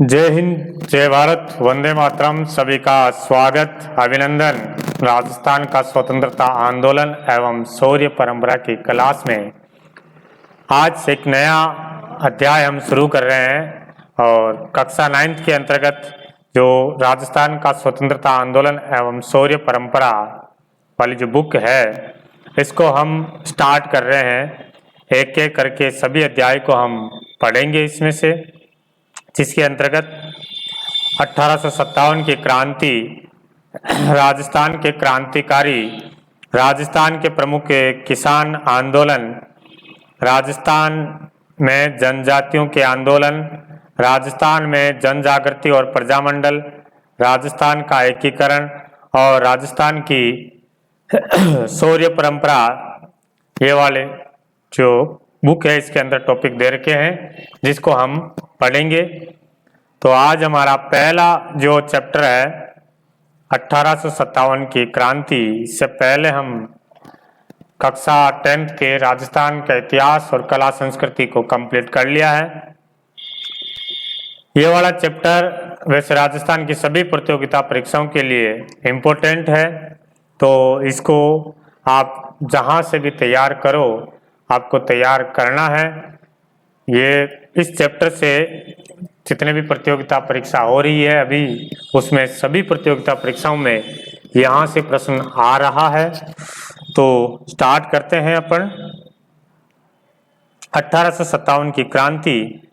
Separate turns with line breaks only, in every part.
जय हिंद, जय भारत, वंदे मातरम। सभी का स्वागत, अभिनंदन। राजस्थान का स्वतंत्रता आंदोलन एवं शौर्य परंपरा की क्लास में आज से एक नया अध्याय हम शुरू कर रहे हैं और कक्षा 9th के अंतर्गत जो राजस्थान का स्वतंत्रता आंदोलन एवं शौर्य परंपरा वाली जो बुक है इसको हम स्टार्ट कर रहे हैं। एक एक करके सभी अध्याय को हम पढ़ेंगे इसमें से, जिसके अंतर्गत 1857 की क्रांति, राजस्थान के क्रांतिकारी, राजस्थान के प्रमुख किसान आंदोलन, राजस्थान में जनजातियों के आंदोलन, राजस्थान में जन जागृति और प्रजामंडल, राजस्थान का एकीकरण और राजस्थान की शौर्य परंपरा, ये वाले जो बुक है इसके अंदर टॉपिक दे रखे हैं जिसको हम पढ़ेंगे। तो आज हमारा पहला जो चैप्टर है 1857 की क्रांति। इससे पहले हम कक्षा 10th के राजस्थान का इतिहास और कला संस्कृति को कंप्लीट कर लिया है। ये वाला चैप्टर वैसे राजस्थान की सभी प्रतियोगिता परीक्षाओं के लिए इम्पोर्टेंट है, तो इसको आप जहाँ से भी तैयार करो आपको तैयार करना है। ये इस चैप्टर से जितने भी प्रतियोगिता परीक्षा हो रही है अभी, उसमें सभी प्रतियोगिता परीक्षाओं में यहाँ से प्रश्न आ रहा है। तो स्टार्ट करते हैं अपन। 1857 की क्रांति।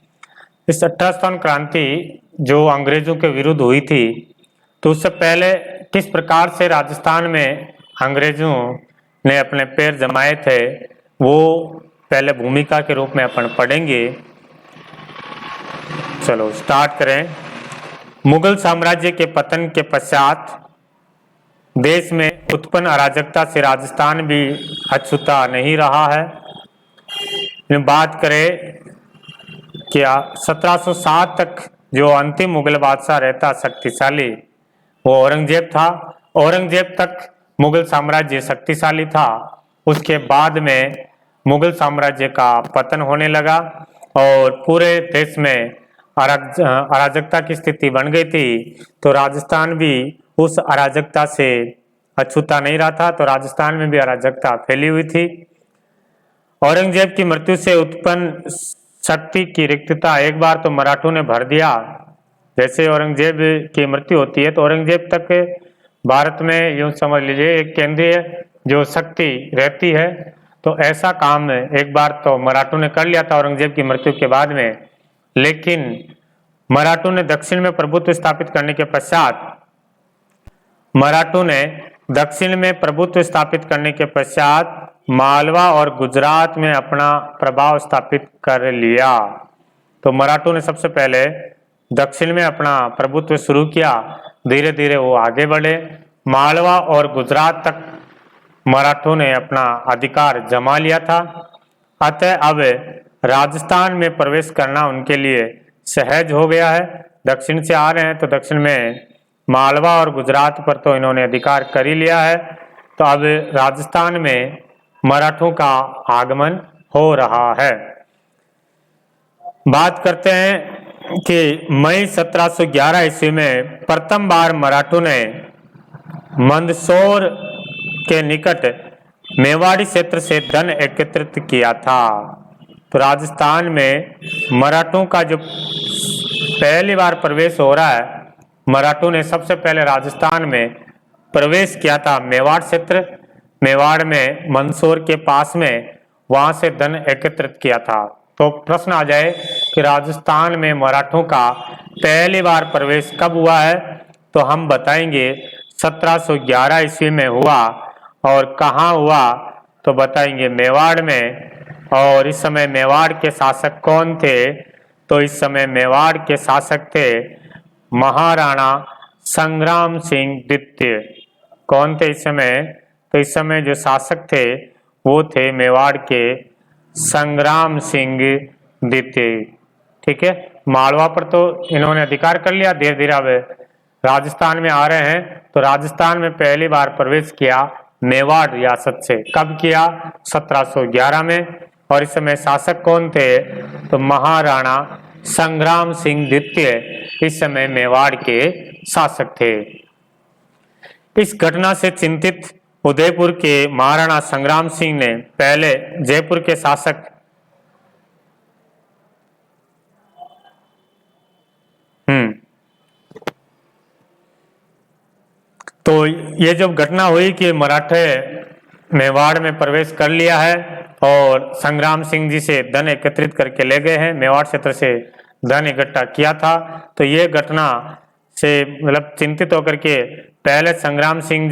इस 1857 क्रांति जो अंग्रेजों के विरुद्ध हुई थी, तो उससे पहले किस प्रकार से राजस्थान में अंग्रेजों ने अपने पैर जमाए थे वो पहले भूमिका के रूप में अपन पढ़ेंगे। चलो स्टार्ट करें। मुगल साम्राज्य के पतन के पश्चात देश में उत्पन्न अराजकता से राजस्थान भी अछूता नहीं रहा है। बात करें क्या 1707 तक जो अंतिम मुगल बादशाह रहता शक्तिशाली वो औरंगजेब था। औरंगजेब तक मुगल साम्राज्य शक्तिशाली था। उसके बाद में मुगल साम्राज्य का पतन होने लगा और पूरे देश में अराजकता की स्थिति बन गई थी। तो राजस्थान भी उस अराजकता से अछूता नहीं रहा था, तो राजस्थान में भी अराजकता फैली हुई थी। औरंगजेब की मृत्यु से उत्पन्न शक्ति की रिक्तता एक बार तो मराठों ने भर दिया। जैसे औरंगजेब की मृत्यु होती है तो औरंगजेब तक भारत में यूं समझ लीजिए एक केंद्रीय जो शक्ति रहती है, तो ऐसा काम एक बार तो मराठों ने कर लिया था औरंगजेब की मृत्यु के बाद में। लेकिन मराठों ने दक्षिण में प्रभुत्व स्थापित करने के पश्चात मालवा और गुजरात में अपना प्रभाव स्थापित कर लिया। तो मराठों ने सबसे पहले दक्षिण में अपना प्रभुत्व शुरू किया, धीरे धीरे वो आगे बढ़े। मालवा और गुजरात तक मराठों ने अपना अधिकार जमा लिया था। अतः अब राजस्थान में प्रवेश करना उनके लिए सहज हो गया है। दक्षिण से आ रहे हैं तो दक्षिण में मालवा और गुजरात पर तो इन्होंने अधिकार कर ही लिया है। तो अब राजस्थान में मराठों का आगमन हो रहा है। बात करते हैं कि मई 1711 ईस्वी में प्रथम बार मराठों ने मंदसौर के निकट मेवाड़ी क्षेत्र से धन एकत्रित किया था। तो राजस्थान में मराठों का जो पहली बार प्रवेश हो रहा है, मराठों ने सबसे पहले राजस्थान में प्रवेश किया था मेवाड़ क्षेत्र। मेवाड़ में मंदसौर के पास में, वहां से धन एकत्रित किया था। तो प्रश्न आ जाए कि राजस्थान में मराठों का पहली बार प्रवेश कब हुआ है, तो हम बताएंगे 1711 ईस्वी में हुआ। और कहाँ हुआ तो बताएंगे मेवाड़ में। और इस समय मेवाड़ के शासक कौन थे, तो इस समय मेवाड़ के शासक थे महाराणा संग्राम सिंह द्वितीय। कौन थे इस समय, तो इस समय जो शासक थे वो थे मेवाड़ के संग्राम सिंह द्वितीय। ठीक है, मालवा पर तो इन्होंने अधिकार कर लिया, धीरे धीरे अब राजस्थान में आ रहे हैं। तो राजस्थान में पहली बार प्रवेश किया मेवाड़ रियासत से। कब किया, 1711 में। और इस समय शासक कौन थे, तो महाराणा संग्राम सिंह द्वितीय इस समय मेवाड़ के शासक थे। इस घटना से चिंतित उदयपुर के महाराणा संग्राम सिंह ने पहले जयपुर के शासक तो ये जब घटना हुई कि मराठे मेवाड़ में प्रवेश कर लिया है और संग्राम सिंह जी से धन एकत्रित करके ले गए हैं, मेवाड़ क्षेत्र से धन इकट्ठा किया था, तो ये घटना से मतलब चिंतित होकर के पहले संग्राम सिंह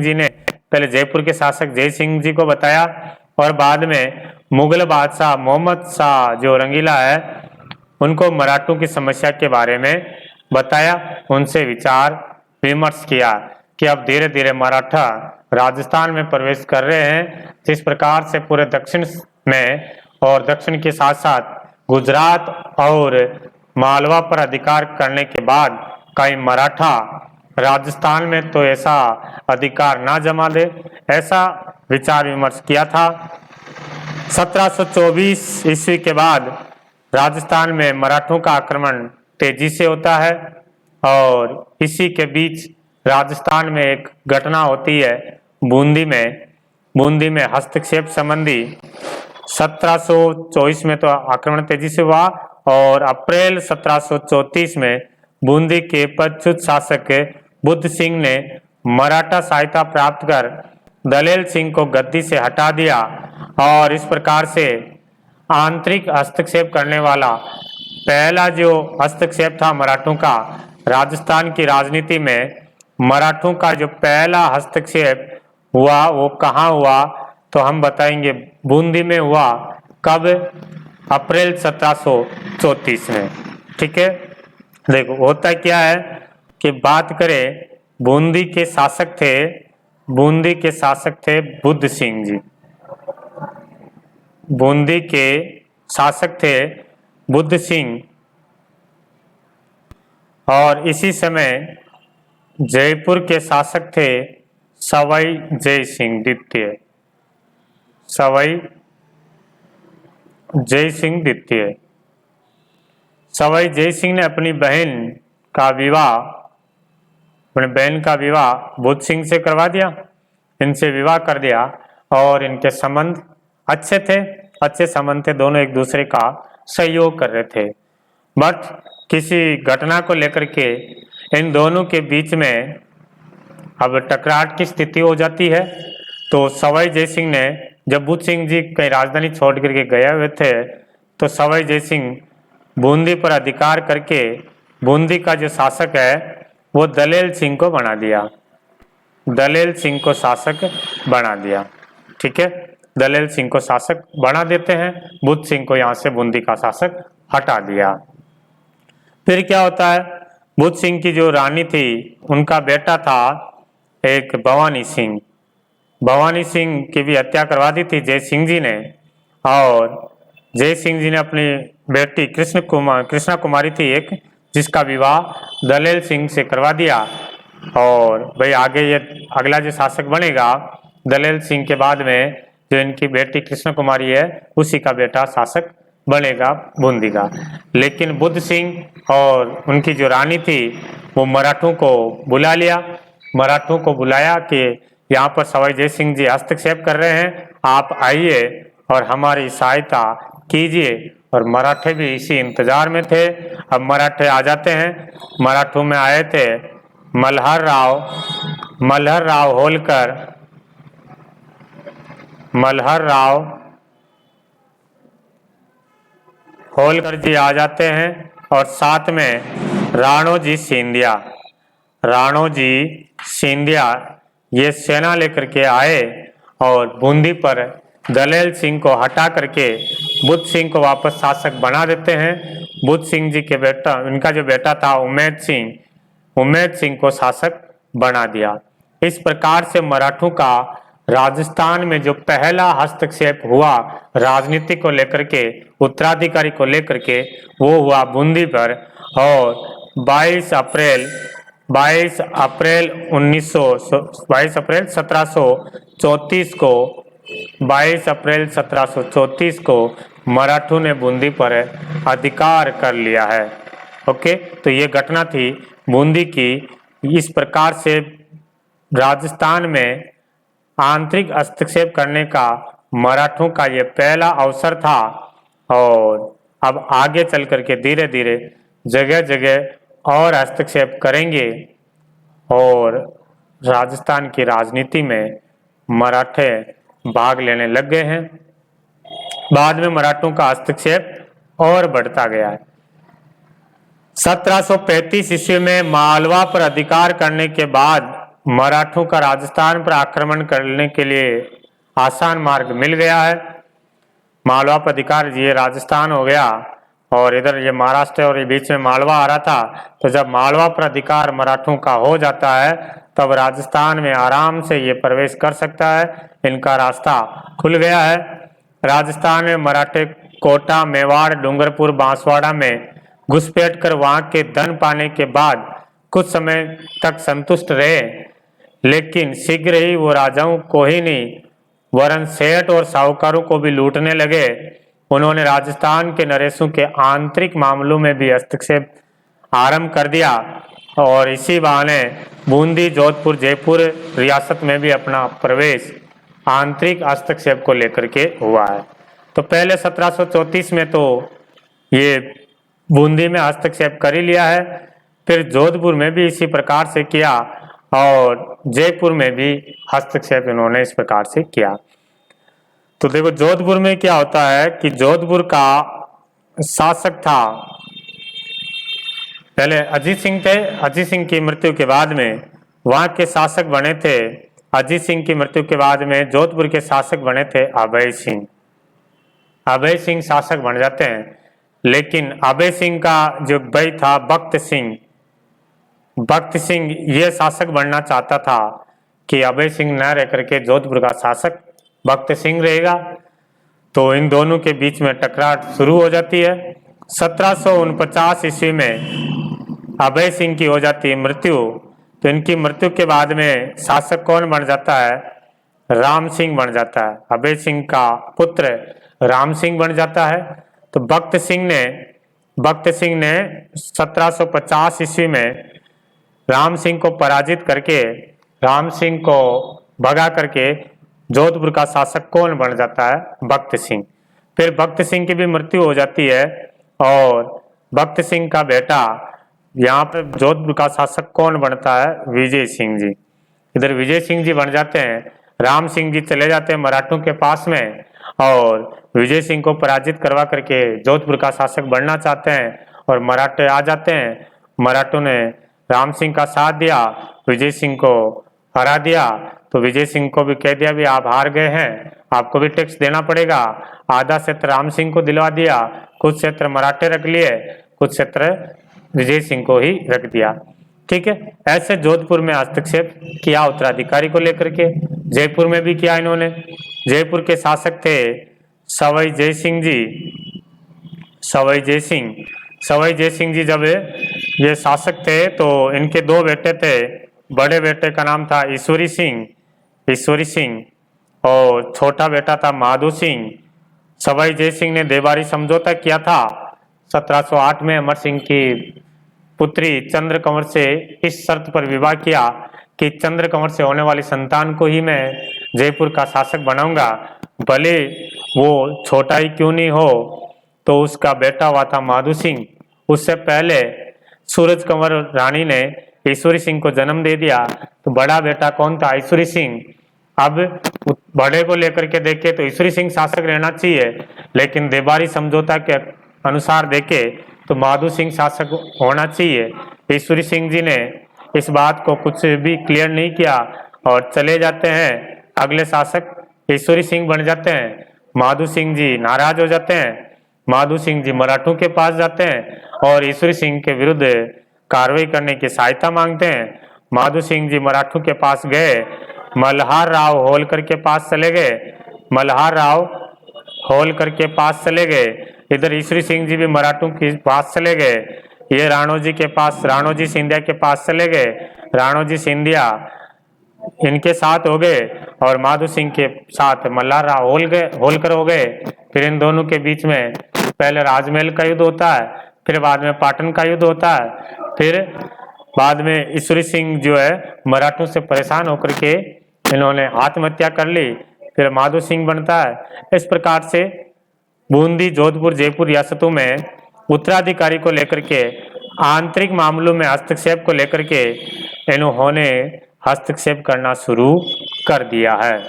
जी ने पहले जयपुर के शासक जय सिंह जी को बताया और बाद में मुगल बादशाह मोहम्मद शाह जो रंगीला है उनको मराठों की समस्या के बारे में बताया, उनसे विचार विमर्श किया कि अब धीरे धीरे मराठा राजस्थान में प्रवेश कर रहे हैं। जिस प्रकार से पूरे दक्षिण में और दक्षिण के साथ साथ गुजरात और मालवा पर अधिकार करने के बाद कई मराठा राजस्थान में तो ऐसा अधिकार ना जमा दे, ऐसा विचार विमर्श किया था। 1724 ईस्वी के बाद राजस्थान में मराठों का आक्रमण तेजी से होता है और इसी के बीच राजस्थान में एक घटना होती है बूंदी में हस्तक्षेप संबंधी। 1724 में तो आक्रमण तेजी से हुआ और अप्रैल 1734 में बूंदी के पदच्युत शासक बुद्ध सिंह ने मराठा सहायता प्राप्त कर दलेल सिंह को गद्दी से हटा दिया और इस प्रकार से आंतरिक हस्तक्षेप करने वाला पहला जो हस्तक्षेप था मराठों का राजस्थान की राजनीति में, मराठों का जो पहला हस्तक्षेप हुआ वो कहाँ हुआ तो हम बताएंगे बूंदी में हुआ। कब? अप्रैल 1734 में। ठीक है, देखो होता क्या है कि बात करें बूंदी के शासक थे बुद्ध सिंह जी। बूंदी के शासक थे बुद्ध सिंह और इसी समय जयपुर के शासक थे सवाई जय सिंह द्वितीय। सवाई जय सिंह ने अपनी बहन का विवाह बुद्ध सिंह से करवा दिया, इनसे विवाह कर दिया और इनके संबंध अच्छे संबंध थे, दोनों एक दूसरे का सहयोग कर रहे थे। बट किसी घटना को लेकर के इन दोनों के बीच में अब टकराट की स्थिति हो जाती है। तो सवाई जय सिंह ने जब बुद्ध सिंह जी कहीं राजधानी छोड़ करके गए हुए थे तो सवाई जय सिंह बूंदी पर अधिकार करके बूंदी का जो शासक है वो दलेल सिंह को बना दिया, शासक बना दिया। ठीक है, दलेल सिंह को शासक बना देते हैं, बुद्ध सिंह को यहाँ से बूंदी का शासक हटा दिया। फिर क्या होता है, बुद्ध सिंह की जो रानी थी उनका बेटा था एक भवानी सिंह की भी हत्या करवा दी थी जय सिंह जी ने और जय सिंह जी ने अपनी बेटी कृष्णा कुमारी थी एक, जिसका विवाह दलेल सिंह से करवा दिया। और भाई आगे ये अगला जो शासक बनेगा दलेल सिंह के बाद में जो इनकी बेटी कृष्ण कुमारी है उसी का बेटा शासक बनेगा बूंदी का। लेकिन बुद्ध सिंह और उनकी जो रानी थी वो मराठों को बुलाया कि यहाँ पर सवाई जय सिंह जी हस्तक्षेप कर रहे हैं, आप आइए और हमारी सहायता कीजिए। और मराठे भी इसी इंतजार में थे। अब मराठे आ जाते हैं। मराठों में आए थे मल्हर होलकर जी आ जाते हैं और साथ में राणोजी सिंधिया ये सेना लेकर के आए और बूंदी पर दलेल सिंह को हटा करके बुद्ध सिंह को वापस शासक बना देते हैं। बुद्ध सिंह जी के इनका जो बेटा था उम्मेद सिंह को शासक बना दिया। इस प्रकार से मराठों का राजस्थान में जो पहला हस्तक्षेप हुआ राजनीति को लेकर के, उत्तराधिकारी को लेकर के, वो हुआ बूंदी पर। और 22 अप्रैल 1734 को मराठों ने बूंदी पर अधिकार कर लिया है। ओके, तो ये घटना थी बूंदी की। इस प्रकार से राजस्थान में आंतरिक हस्तक्षेप करने का मराठों का ये पहला अवसर था, और अब आगे चल करके धीरे धीरे जगह जगह और हस्तक्षेप करेंगे, और राजस्थान की राजनीति में मराठे भाग लेने लग गए हैं। बाद में मराठों का हस्तक्षेप और बढ़ता गया है। 1735 ईस्वी में मालवा पर अधिकार करने के बाद मराठों का राजस्थान पर आक्रमण करने के लिए आसान मार्ग मिल गया है। मालवा पर अधिकार, ये राजस्थान हो गया और इधर ये महाराष्ट्र और ये बीच में मालवा आ रहा था। तो जब मालवा पर अधिकार मराठों का हो जाता है तब राजस्थान में आराम से ये प्रवेश कर सकता है, इनका रास्ता खुल गया है। राजस्थान में मराठे कोटा, मेवाड़, डूंगरपुर, बांसवाड़ा में घुसपैठ कर वहां के धन पाने के बाद कुछ समय तक संतुष्ट रहे, लेकिन शीघ्र ही वो राजाओं को ही नहीं वरन सेठ और साहूकारों को भी लूटने लगे। उन्होंने राजस्थान के नरेशों के आंतरिक मामलों में भी हस्तक्षेप आरंभ कर दिया, और इसी बहाने बूंदी, जोधपुर, जयपुर रियासत में भी अपना प्रवेश आंतरिक हस्तक्षेप को लेकर के हुआ है। तो पहले 1734 में तो ये बूंदी में हस्तक्षेप कर ही लिया है, फिर जोधपुर में भी इसी प्रकार से किया, और जयपुर में भी हस्तक्षेप इन्होंने इस प्रकार से किया। तो देखो जोधपुर में क्या होता है कि जोधपुर का शासक था, पहले अजीत सिंह थे। अजीत सिंह की मृत्यु के बाद में वहां के शासक बने थे, अजीत सिंह की मृत्यु के बाद में जोधपुर के शासक बने थे अभय सिंह। अभय सिंह शासक बन जाते हैं, लेकिन अभय सिंह का जो भाई था बख्त सिंह, बख्त सिंह ये शासक बनना चाहता था कि अभय सिंह न रह करके जोधपुर का शासक बख्त सिंह रहेगा। तो इन दोनों के बीच में टकरार शुरू हो जाती है। 1749 ईस्वी में अभय सिंह की हो जाती है मृत्यु। तो इनकी मृत्यु के बाद में शासक कौन बन जाता है? राम सिंह बन जाता है। अभय सिंह का पुत्र राम सिंह बन जाता है। तो बख्त सिंह ने 1750 ईस्वी में राम सिंह को पराजित करके, राम सिंह को भगा करके जोधपुर का शासक कौन बन जाता है? बख्त सिंह। फिर बख्त सिंह की भी मृत्यु हो जाती है, और बख्त सिंह का बेटा, यहाँ पर जोधपुर का शासक कौन बनता है? विजय सिंह जी। इधर विजय सिंह जी बन जाते हैं, राम सिंह जी चले जाते हैं मराठों के पास में, और विजय सिंह को पराजित करवा करके जोधपुर का शासक बनना चाहते हैं, और मराठे आ जाते हैं। मराठों ने राम सिंह का साथ दिया, विजय सिंह को हरा दिया। तो विजय सिंह को भी कह दिया भी आप हार गए हैं, आपको भी टैक्स देना पड़ेगा। आधा क्षेत्र राम सिंह को दिलवा दिया, कुछ क्षेत्र मराठे रख लिए, कुछ क्षेत्र विजय सिंह को ही रख दिया। ठीक है, ऐसे जोधपुर में हस्तक्षेप किया उत्तराधिकारी को लेकर के। जयपुर में भी किया इन्होंने। जयपुर के शासक थे सवाई जय सिंह जी। सवाई जय सिंह जी जब ये शासक थे तो इनके दो बेटे थे। बड़े बेटे का नाम था ईश्वरी सिंह और छोटा बेटा था माधो सिंह। सवाई जय सिंह ने देवारी समझौता किया था 1708 में अमर सिंह की पुत्री चंद्र कंवर से इस शर्त पर विवाह किया कि चंद्र कंवर से होने वाली संतान को ही मैं जयपुर का शासक बनाऊंगा, भले वो छोटा ही क्यों नहीं हो। तो उसका बेटा हुआ था माधो सिंह। उससे पहले सूरज कंवर रानी ने ईश्वरी सिंह को जन्म दे दिया। तो बड़ा बेटा कौन था? ईश्वरी सिंह। अब बड़े को लेकर के देखे तो ईश्वरी सिंह शासक रहना चाहिए, लेकिन देवारी समझौता के अनुसार देखे तो माधो सिंह शासक होना चाहिए। ईश्वरी सिंह जी ने इस बात को कुछ भी क्लियर नहीं किया और चले जाते हैं। अगले शासक ईश्वरी सिंह बन जाते हैं। माधो सिंह जी नाराज हो जाते हैं। माधो सिंह जी मराठों के पास जाते हैं और ईश्वरी सिंह के विरुद्ध कार्रवाई करने की सहायता मांगते हैं। माधो सिंह जी मराठों के पास गए, मल्हार राव होलकर के पास चले गए। मल्हार राव होलकर के पास चले गए। इधर ईश्वरी सिंह जी भी मराठों के पास चले गए। ये राणोजी सिंधिया के पास चले गए। राणोजी सिंधिया इनके साथ हो गए और माधो सिंह के साथ मल्हार राव होलकर हो गए। फिर इन दोनों के बीच में पहले राजमहल का युद्ध होता है, फिर बाद में पाटन का युद्ध होता है, फिर बाद में ईश्वरी सिंह जो है मराठों से परेशान होकर के इन्होंने आत्महत्या कर ली, फिर माधो सिंह बनता है। इस प्रकार से बूंदी, जोधपुर, जयपुर रियासतों में उत्तराधिकारी को लेकर के, आंतरिक मामलों में हस्तक्षेप को लेकर के इन्होंने हस्तक्षेप करना शुरू कर दिया है।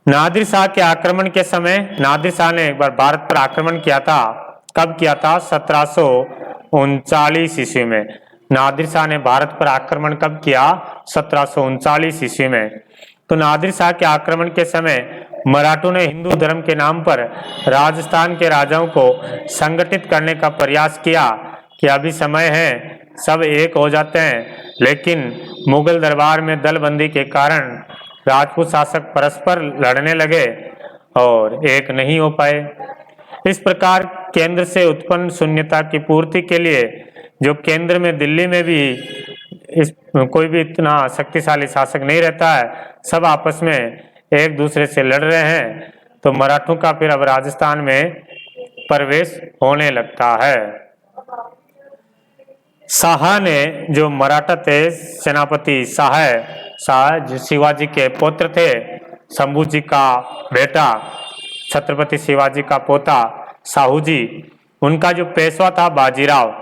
नादिर शाह के आक्रमण के समय नादिर शाह ने एक बार भारत पर आक्रमण किया था। कब किया था? 1739 ईस्वी में। नादिर शाह ने भारत पर आक्रमण कब किया? 1739 ईस्वी में। तो नादिर शाह के आक्रमण के समय मराठों ने हिंदू धर्म के नाम पर राजस्थान के राजाओं को संगठित करने का प्रयास किया कि अभी समय है, सब एक हो जाते हैं। लेकिन मुगल दरबार में दलबंदी के कारण राजपूत शासक परस्पर लड़ने लगे और एक नहीं हो पाए। इस प्रकार केंद्र से उत्पन्न शून्यता की पूर्ति के लिए, जो केंद्र में दिल्ली में भी कोई भी इतना शक्तिशाली शासक नहीं रहता है, सब आपस में एक दूसरे से लड़ रहे हैं, तो मराठों का फिर अब राजस्थान में प्रवेश होने लगता है। शाह ने, जो मराठा थे, सेनापति शाह जो शिवाजी के पुत्र थे, शंभू जी का बेटा, छत्रपति शिवाजी का पोता साहू जी, उनका जो पेशवा था बाजीराव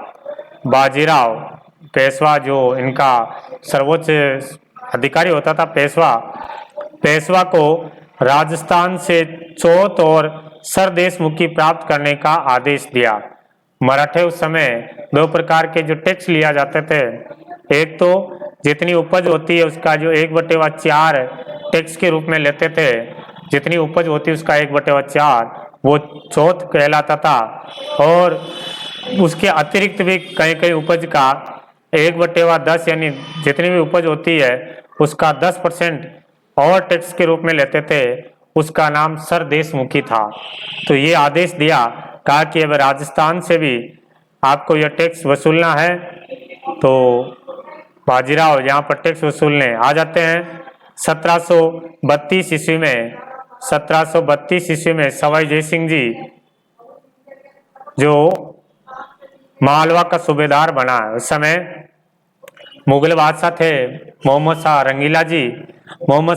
पेशवा, जो इनका सर्वोच्च अधिकारी होता था पेशवा को राजस्थान से चौथ और सरदेशमुखी प्राप्त करने का आदेश दिया। मराठे उस समय दो प्रकार के जो टैक्स लिया जाते थे, एक तो जितनी उपज होती है उसका जो 1/4 टैक्स के रूप में लेते थे, जितनी उपज होती है उसका 1/4 वो चौथ कहलाता था, और उसके अतिरिक्त भी कहीं कहीं उपज का 1/10 यानी जितनी भी उपज होती है उसका 10% और टैक्स के रूप में लेते थे, उसका नाम सरदेशमुखी था। तो ये आदेश दिया, कहा कि अब राजस्थान से भी आपको यह टैक्स वसूलना है। तो बाजीराव यहाँ पर टैक्स वसूलने आ जाते हैं। 1732 ईस्वी में सवाई जयसिंह जी, जो मालवा का सूबेदार बना, उस समय मुगल बादशाह थे मोहम्मद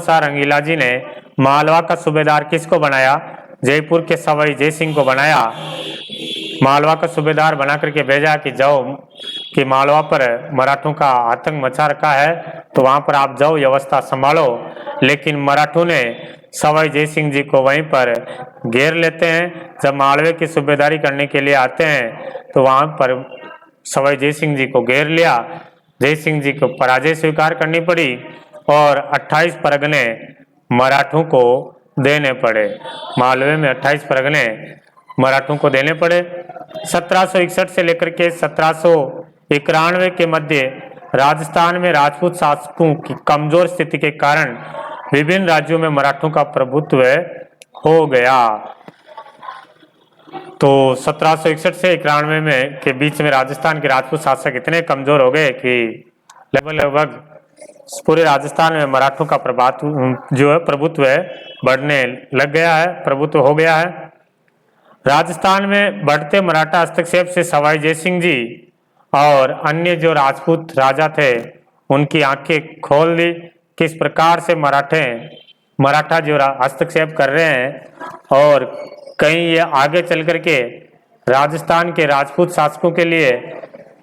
शाह रंगीला जी ने मालवा का सूबेदार किसको बनाया? जयपुर के सवाई जयसिंह को बनाया। मालवा का सूबेदार बना करके भेजा कि जाओ, कि मालवा पर मराठों का आतंक मचा रखा है, तो वहां पर आप जाओ, व्यवस्था संभालो। लेकिन मराठों ने सवाई जयसिंह जी को वहीं पर घेर लेते हैं। जब मालवे की सूबेदारी करने के लिए आते हैं तो वहां पर सवाई जयसिंह जी को घेर लिया। जयसिंह जी को पराजय स्वीकार करनी पड़ी और 28 परगने मराठों को देने पड़े। मालवे में 28 परगने मराठों को देने पड़े। 1761 से लेकर के 1791 के मध्य राजस्थान में राजपूत शासकों की कमजोर स्थिति के कारण विभिन्न राज्यों में मराठों का प्रभुत्व हो गया। तो 1761 से 91 में के बीच में राजस्थान के राजपूत शासक इतने कमजोर हो गए कि लगभग पूरे राजस्थान में मराठों का प्रभुत्व बढ़ने लग गया है, प्रभुत्व हो गया है। राजस्थान में बढ़ते मराठा हस्तक्षेप से सवाई जयसिंह जी और अन्य जो राजपूत राजा थे उनकी आंखें खोल दी, किस प्रकार से मराठा जो हस्तक्षेप कर रहे हैं और कहीं ये आगे चल करके राजस्थान के राजपूत शासकों के लिए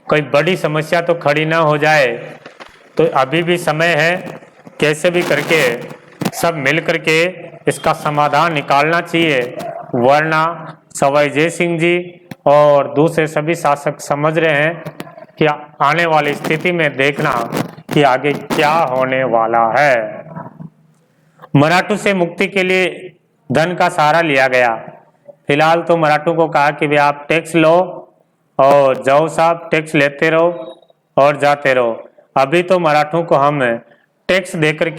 कोई बड़ी समस्या तो खड़ी ना हो जाए। तो अभी भी समय है, कैसे भी करके सब मिल करके इसका समाधान निकालना चाहिए, वरना सवाई जयसिंह जी और दूसरे सभी शासक समझ रहे हैं कि आने वाली स्थिति में देखना कि आगे क्या होने वाला है। मराठों से मुक्ति के लिए धन का सहारा लिया गया। फिलहाल तो मराठों को कहा कि भाई आप टैक्स लो और जाओ साहब, टैक्स लेते रहो और जाते रहो। अभी तो मराठों को हम टैक्स देकर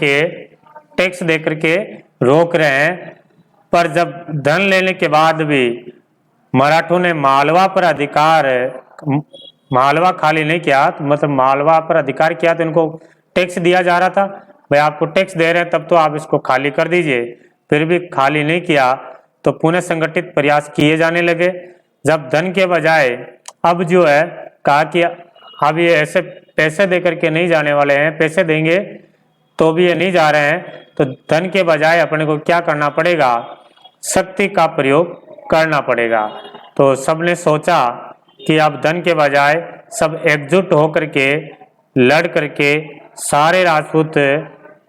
के रोक रहे हैं, पर जब धन लेने के बाद भी मराठों ने मालवा खाली नहीं किया, तो मतलब मालवा पर अधिकार किया, तो इनको टैक्स दिया जा रहा था, भाई आपको टैक्स दे रहे हैं तब तो आप इसको खाली कर दीजिए, फिर भी खाली नहीं किया तो पुनः संगठित प्रयास किए जाने लगे। जब धन के बजाय अब जो है कहा कि अब ये ऐसे पैसे दे करके नहीं जाने वाले हैं, पैसे देंगे तो भी ये नहीं जा रहे हैं, तो धन के बजाय अपने को क्या करना पड़ेगा, शक्ति का प्रयोग करना पड़ेगा। तो सबने सोचा कि अब धन के बजाय सब एकजुट होकर के लड़ करके सारे राजपूत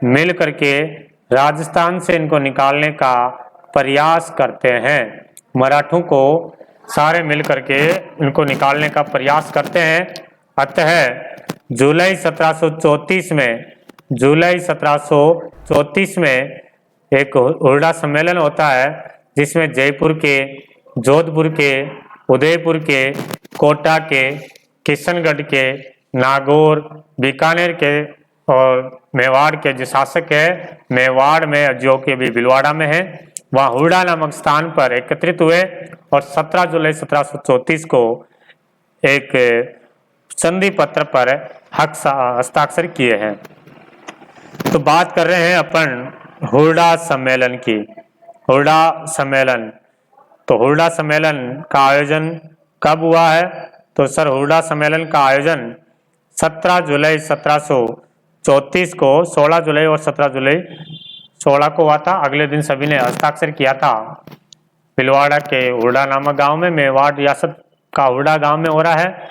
मिल करके राजस्थान से इनको निकालने का प्रयास करते हैं। मराठों को सारे मिल करके इनको निकालने का प्रयास करते हैं। अतः जुलाई 1734 में एक हुरडा सम्मेलन होता है, जिसमें जयपुर के, जोधपुर के, उदयपुर के, कोटा के, किशनगढ़ के, नागौर, बीकानेर के और मेवाड़ के जो शासक है, मेवाड़ में जो कि अभी भीलवाड़ा में है, वहाँ हुरडा नामक स्थान पर एकत्रित हुए और 17 जुलाई 1734 को एक संधि पत्र पर हस्ताक्षर किए हैं। तो बात कर रहे हैं अपन हुरडा सम्मेलन की। हुरडा सम्मेलन, तो हुरडा सम्मेलन का आयोजन कब हुआ है? तो सर हुरडा सम्मेलन का आयोजन 17 जुलाई 1734 को, 16 जुलाई और 17 जुलाई 16 को हुआ था। अगले दिन सभी ने हस्ताक्षर किया था। भीलवाड़ा के हुरडा नामक गांव में, मेवाड़ रियासत का हुरडा गांव में हो रहा है,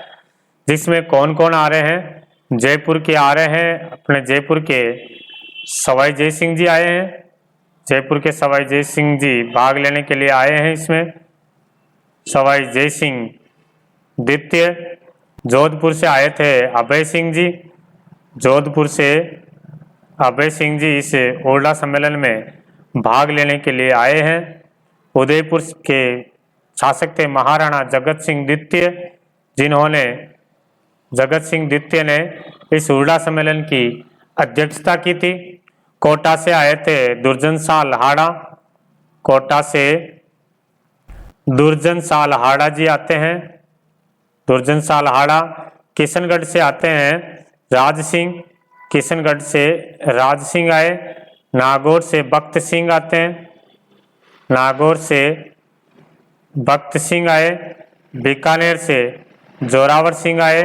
जिसमें कौन कौन आ रहे हैं? जयपुर के आ रहे हैं, अपने जयपुर के सवाई जय सिंह जी आए हैं। जयपुर के सवाई जय सिंह जी भाग लेने के लिए आए हैं इसमें। सवाई जय सिंह द्वितीय। जोधपुर से आए थे अभय सिंह जी, जोधपुर से अभय सिंह जी इस हुरडा सम्मेलन में भाग लेने के लिए आए हैं। उदयपुर के शासक थे महाराणा जगत सिंह द्वितीय, जिन्होंने, जगत सिंह द्वितीय ने इस हुरडा सम्मेलन की अध्यक्षता की थी। कोटा से आए थे दुर्जन शाह लहाड़ा, कोटा से दुर्जन शाह लहाड़ा जी आते हैं, दुर्जन शाह लहाड़ा। किशनगढ़ से आते हैं राज सिंह, किशनगढ़ से राज सिंह आए। नागौर से बख्त सिंह आते हैं, नागौर से बख्त सिंह आए। बीकानेर से जोरावर सिंह आए,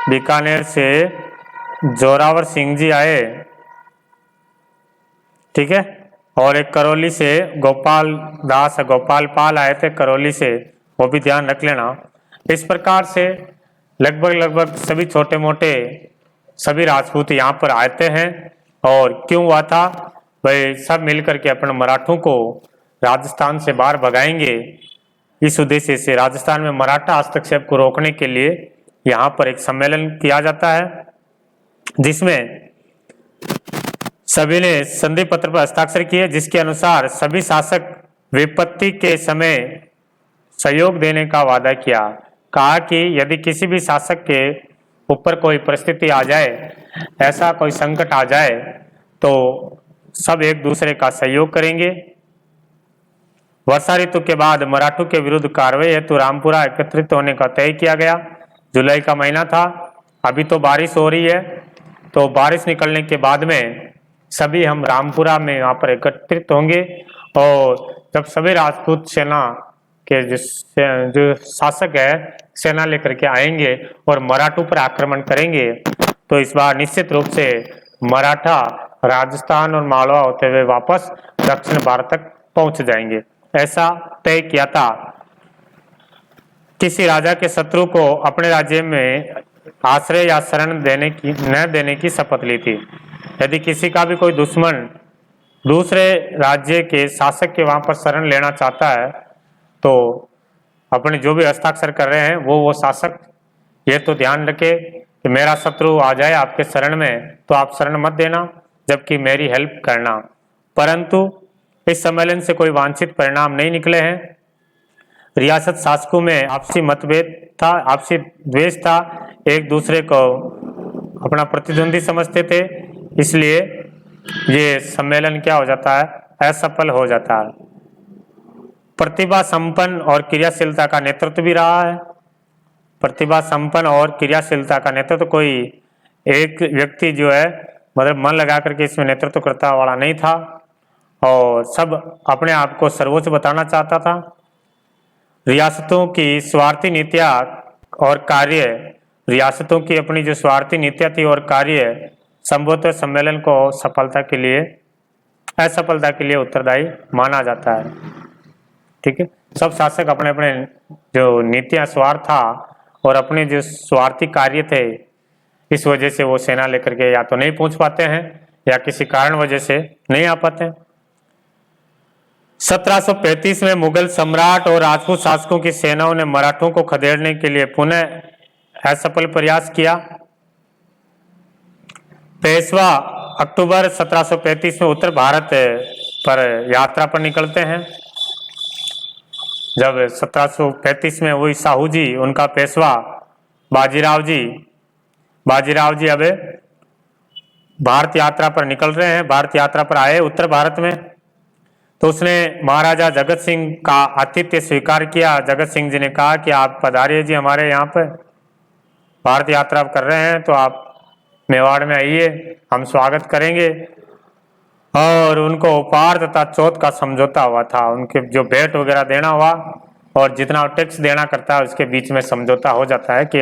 बीकानेर से जोरावर सिंह जी आए, ठीक है। और एक करौली से गोपाल दास गोपाल पाल आए थे करौली से, वो भी ध्यान रख लेना। इस प्रकार से लगभग सभी छोटे मोटे सभी राजपूत यहाँ पर आते हैं। और क्यों हुआ था भाई? सब मिलकर के अपने मराठों को राजस्थान से बाहर भगाएंगे, इस उद्देश्य से राजस्थान में मराठा हस्तक्षेप को रोकने के लिए यहाँ पर एक सम्मेलन किया जाता है, जिसमें सभी ने संधि पत्र पर हस्ताक्षर किए, जिसके अनुसार सभी शासक विपत्ति के समय सहयोग देने का वादा किया। कहा कि यदि किसी भी शासक के ऊपर कोई परिस्थिति आ जाए, ऐसा कोई संकट आ जाए, तो सब एक दूसरे का सहयोग करेंगे। वर्षा ऋतु के बाद मराठों के विरुद्ध कार्रवाई हेतु रामपुरा एकत्रित होने का तय किया गया। जुलाई का महीना था, अभी तो बारिश हो रही है, तो बारिश निकलने के बाद में सभी हम रामपुरा में यहाँ पर एकत्रित होंगे। और जब सभी राजपूत सेना के जो शासक है सेना लेकर के आएंगे और मराठों पर आक्रमण करेंगे, तो इस बार निश्चित रूप से मराठा राजस्थान और मालवा होते हुए वापस दक्षिण भारत तक पहुंच जाएंगे, ऐसा तय किया था। किसी राजा के शत्रु को अपने राज्य में आश्रय या शरण न देने की शपथ ली थी। यदि किसी का भी कोई दुश्मन दूसरे राज्य के शासक के वहां पर शरण लेना चाहता है, तो अपने जो भी हस्ताक्षर कर रहे हैं वो शासक ये तो ध्यान रखे कि मेरा शत्रु आ जाए आपके शरण में तो आप शरण मत देना, जबकि मेरी हेल्प करना। परंतु इस सम्मेलन से कोई वांछित परिणाम नहीं निकले हैं। रियासत शासकों में आपसी मतभेद था, आपसी द्वेष था, एक दूसरे को अपना प्रतिद्वंदी समझते थे, इसलिए ये सम्मेलन क्या हो जाता है, असफल हो जाता है। प्रतिभा संपन्न और क्रियाशीलता का नेतृत्व भी रहा है। प्रतिभा संपन्न और क्रियाशीलता का नेतृत्व कोई एक व्यक्ति जो है मतलब मन लगा करके इसमें नेतृत्व करता वाला नहीं था और सब अपने आप को सर्वोच्च बताना चाहता था। रियासतों की स्वार्थी नीतियाँ और कार्य, रियासतों की अपनी जो स्वार्थी नीतियाँ थी और कार्य संभवतः सम्मेलन को सफलता के लिए असफलता के लिए उत्तरदायी माना जाता है। ठीक है, सब शासक अपने अपने जो नीतियाँ स्वार्थ था और अपने जो स्वार्थी कार्य थे, इस वजह से वो सेना लेकर के या तो नहीं पहुंच पाते हैं या किसी कारण वजह से नहीं आ पाते हैं। 1735 में मुगल सम्राट और राजपूत शासकों की सेनाओं ने मराठों को खदेड़ने के लिए पुनः असफल प्रयास किया। पेशवा अक्टूबर 1735 में उत्तर भारत पर यात्रा पर निकलते हैं। जब 1735 में वही साहू जी, उनका पेशवा बाजीराव जी अब भारत यात्रा पर निकल रहे हैं, भारत यात्रा पर आए उत्तर भारत में, तो उसने महाराजा जगत सिंह का आतिथ्य स्वीकार किया। जगत सिंह जी ने कहा कि आप पधारिए जी हमारे यहाँ पर, भारत यात्रा कर रहे हैं तो आप मेवाड़ में आइए, हम स्वागत करेंगे। और उनको उपहार तथा चौथ का समझौता हुआ था, उनके जो भेंट वगैरह देना हुआ और जितना टैक्स देना करता है उसके बीच में समझौता हो जाता है कि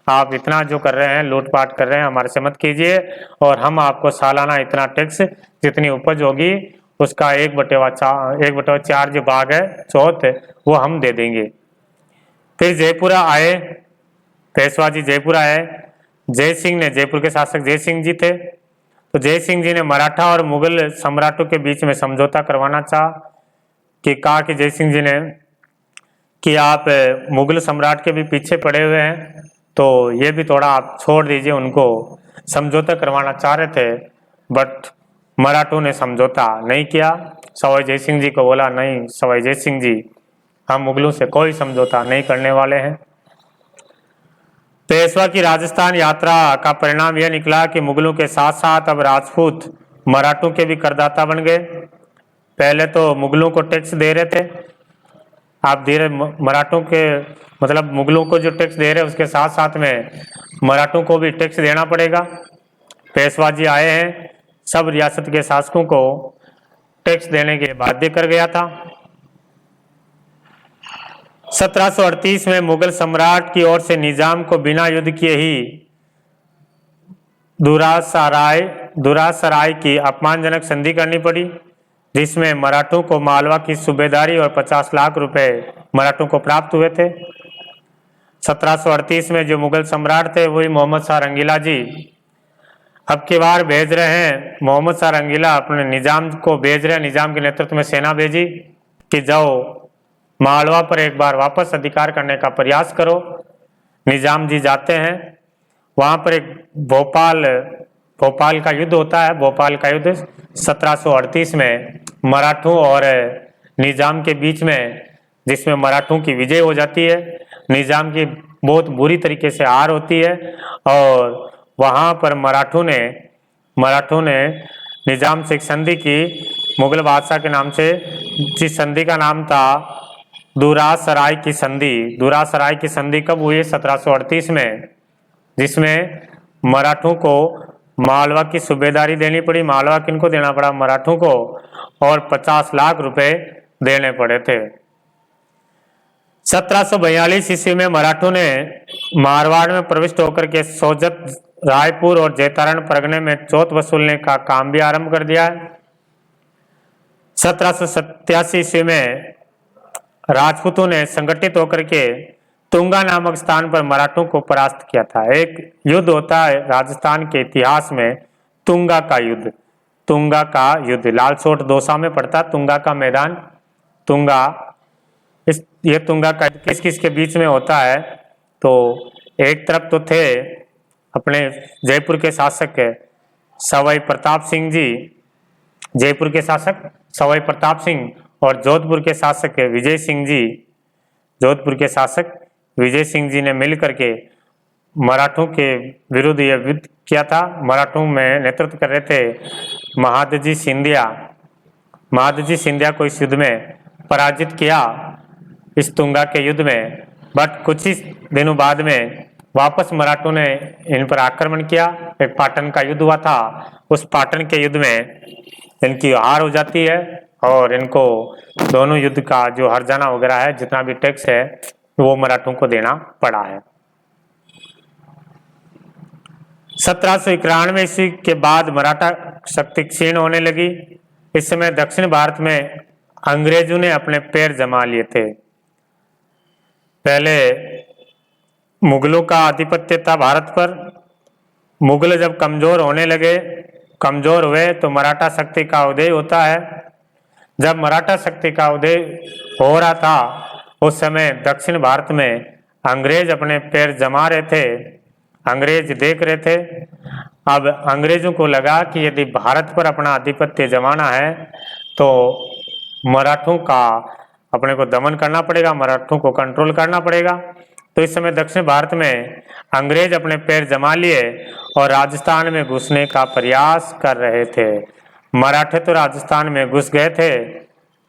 आप इतना जो कर रहे हैं, लूटपाट कर रहे हैं, हमारे से मत कीजिए और हम आपको सालाना इतना टैक्स, जितनी उपज होगी उसका 1/4 जो भाग है चौथ, वो हम दे देंगे। फिर जयपुरा आए, पेशवा जी जयपुर आए। जय सिंह ने, जयपुर के शासक जय सिंह जी थे, तो जय सिंह जी ने मराठा और मुगल सम्राटों के बीच में समझौता करवाना कहा कि जय सिंह जी ने कि आप मुगल सम्राट के भी पीछे पड़े हुए हैं तो ये भी थोड़ा आप छोड़ दीजिए, उनको समझौता करवाना चाह रहे थे, बट मराठों ने समझौता नहीं किया। सवाई जय सिंह जी को बोला, नहीं सवाई जय सिंह जी, हम मुगलों से कोई समझौता नहीं करने वाले हैं। पेशवा की राजस्थान यात्रा का परिणाम यह निकला कि मुगलों के साथ साथ अब राजपूत मराठों के भी करदाता बन गए। पहले तो मुगलों को टैक्स दे रहे थे, आप धीरे मराठों के मतलब मुगलों को जो टैक्स दे रहे हैं उसके साथ साथ में मराठों को भी टैक्स देना पड़ेगा। पेशवा जी आए हैं, सब रियासत के शासकों को टैक्स देने के बाध्य कर गया था। 1738 में मुगल सम्राट की ओर से निजाम को बिना युद्ध किए ही दुरासराय की अपमानजनक संधि करनी पड़ी, जिसमें मराठों को मालवा की सूबेदारी और 50 लाख रुपए मराठों को प्राप्त हुए थे। 1738 में जो मुगल सम्राट थे वही मोहम्मद शाह रंगीला जी अब की बार भेज रहे हैं। मोहम्मद शाह रंगीला अपने निजाम को भेज रहे हैं, निजाम के नेतृत्व में सेना भेजी कि जाओ मालवा पर एक बार वापस अधिकार करने का प्रयास करो। निजाम जी जाते हैं, वहाँ पर एक भोपाल का युद्ध होता है। भोपाल का युद्ध 1738 में मराठों और निजाम के बीच में, जिसमें मराठों की विजय हो जाती है, निजाम की बहुत बुरी तरीके से हार होती है और वहाँ पर मराठों ने निजाम से एक संधि की मुगल बादशाह के नाम से, जिस संधि का नाम था दुरासराय की संधि। दुरासराय की संधि कब हुई? 1738 में, जिसमें मराठों को मालवा की सूबेदारी देनी पड़ी। मालवा किनको देना पड़ा? मराठों को, और 50 लाख रुपए देने पड़े थे। 1742 ईस्वी में मराठों ने मारवाड़ में प्रविष्ट होकर के सोजत, रायपुर और जैतारण परगने में चौथ वसूलने का काम भी आरंभ कर दिया है। 1787 ईस्वी में राजपूतों ने संगठित होकर के तुंगा नामक स्थान पर मराठों को परास्त किया था। एक युद्ध होता है राजस्थान के इतिहास में, तुंगा का युद्ध। तुंगा का युद्ध लालसोट दौसा में पड़ता, तुंगा का मैदान। तुंगा, ये तुंगा का किस किस के बीच में होता है? तो एक तरफ तो थे अपने जयपुर के शासक सवाई प्रताप सिंह जी, जयपुर के शासक सवाई प्रताप सिंह, और जोधपुर के शासक विजय सिंह जी। जोधपुर के शासक विजय सिंह जी ने मिलकर के मराठों के विरुद्ध यह युद्ध किया था। मराठों में नेतृत्व कर रहे थे महादजी सिंधिया। महादजी सिंधिया को इस युद्ध में पराजित किया, इस तुंगा के युद्ध में। बट कुछ ही दिनों बाद में वापस मराठों ने इन पर आक्रमण किया। एक पाटन का युद्ध हुआ था, उस पाटन के युद्ध में इनकी हार हो जाती है और इनको दोनों युद्ध का जो हर्जाना वगैरह है, जितना भी टैक्स है, वो मराठों को देना पड़ा है। 1791 ईस्वी के बाद मराठा शक्ति क्षीण होने लगी। इस समय दक्षिण भारत में अंग्रेजों ने अपने पैर जमा लिए थे। पहले मुगलों का आधिपत्य था भारत पर। मुगल जब कमजोर होने लगे, कमजोर हुए, तो मराठा शक्ति का उदय होता है। जब मराठा शक्ति का उदय हो रहा था, उस समय दक्षिण भारत में अंग्रेज अपने पैर जमा रहे थे, अंग्रेज देख रहे थे। अब अंग्रेजों को लगा कि यदि भारत पर अपना आधिपत्य जमाना है तो मराठों का अपने को दमन करना पड़ेगा, मराठों को कंट्रोल करना पड़ेगा। तो इस समय दक्षिण भारत में अंग्रेज अपने पैर जमा लिए और राजस्थान में घुसने का प्रयास कर रहे थे। मराठे तो राजस्थान में घुस गए थे,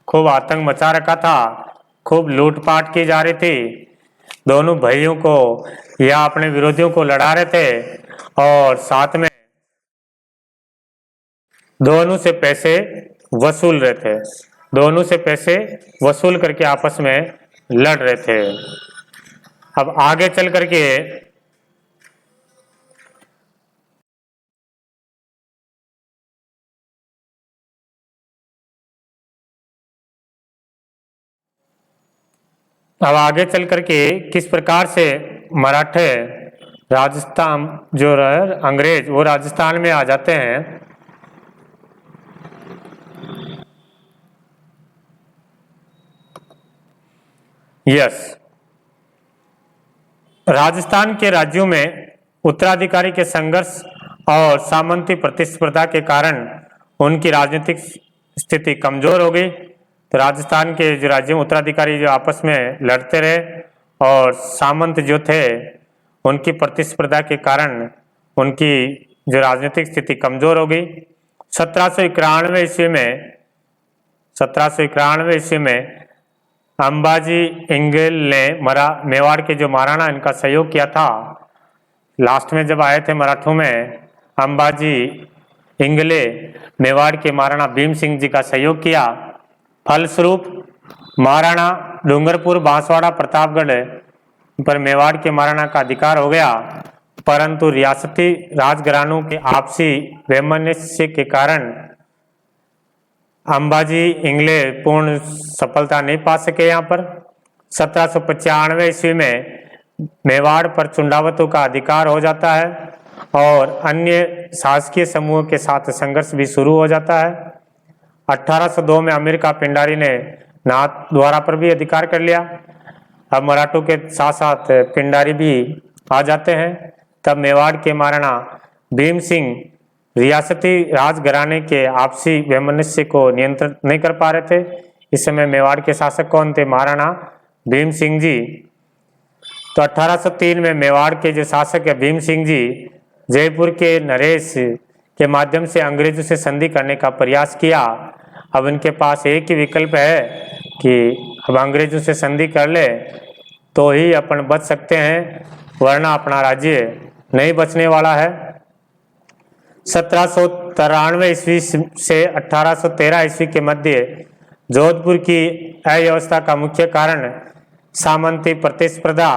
खूब आतंक मचा रखा था, खूब लूटपाट की जा रही थी, दोनों भाइयों को या अपने विरोधियों को लड़ा रहे थे और साथ में दोनों से पैसे वसूल रहे थे, दोनों से पैसे वसूल करके आपस में लड़ रहे थे। अब आगे चल करके किस प्रकार से मराठे राजस्थान जो रहे अंग्रेज वो राजस्थान में आ जाते हैं। राजस्थान के राज्यों में उत्तराधिकारी के संघर्ष और सामंती प्रतिस्पर्धा के कारण उनकी राजनीतिक स्थिति कमजोर हो गई। तो राजस्थान के जो राज्यों उत्तराधिकारी जो आपस में लड़ते रहे और सामंत जो थे उनकी प्रतिस्पर्धा के कारण उनकी जो राजनीतिक स्थिति कमजोर हो गई। 1791 ईस्वी में अंबाजी इंगल ने मेवाड़ के जो महाराणा इनका सहयोग किया था। लास्ट में जब आए थे मराठों में, अंबाजी इंगले मेवाड़ के महाराणा भीम सिंह जी का सहयोग किया। फलस्वरूप महाराणा डूंगरपुर, बांसवाड़ा, प्रतापगढ़ पर मेवाड़ के महाराणा का अधिकार हो गया, परंतु रियासती राजघरानों के आपसी वैमनस्य के कारण अंबाजी इंगले पूर्ण सफलता नहीं पा सके। यहाँ पर 1795 ईस्वी में मेवाड़ पर चुंडावतों का अधिकार हो जाता है और अन्य शासकीय समूह के साथ संघर्ष भी शुरू हो जाता है। 1802 में अमीर का पिंडारी ने नाथ द्वारा पर भी अधिकार कर लिया। अब मराठों के साथ साथ पिंडारी भी आ जाते हैं। तब मेवाड़ के महाराणा भीम सिंह रियासती राजघराने के आपसी वैमनस्य को नियंत्रित नहीं कर पा रहे थे। इस समय मेवाड़ के शासक कौन थे? महाराणा भीम सिंह जी। तो 1803 में मेवाड़ के जो शासक है भीम सिंह जी, जयपुर के नरेश के माध्यम से अंग्रेजों से संधि करने का प्रयास किया। अब इनके पास एक ही विकल्प है कि अब अंग्रेजों से संधि कर ले तो ही अपन बच सकते हैं, वरना अपना राज्य नहीं बचने वाला है। 1793 ईस्वी से 1813 ईस्वी के मध्य जोधपुर की अव्यवस्था का मुख्य कारण सामंती प्रतिस्पर्धा,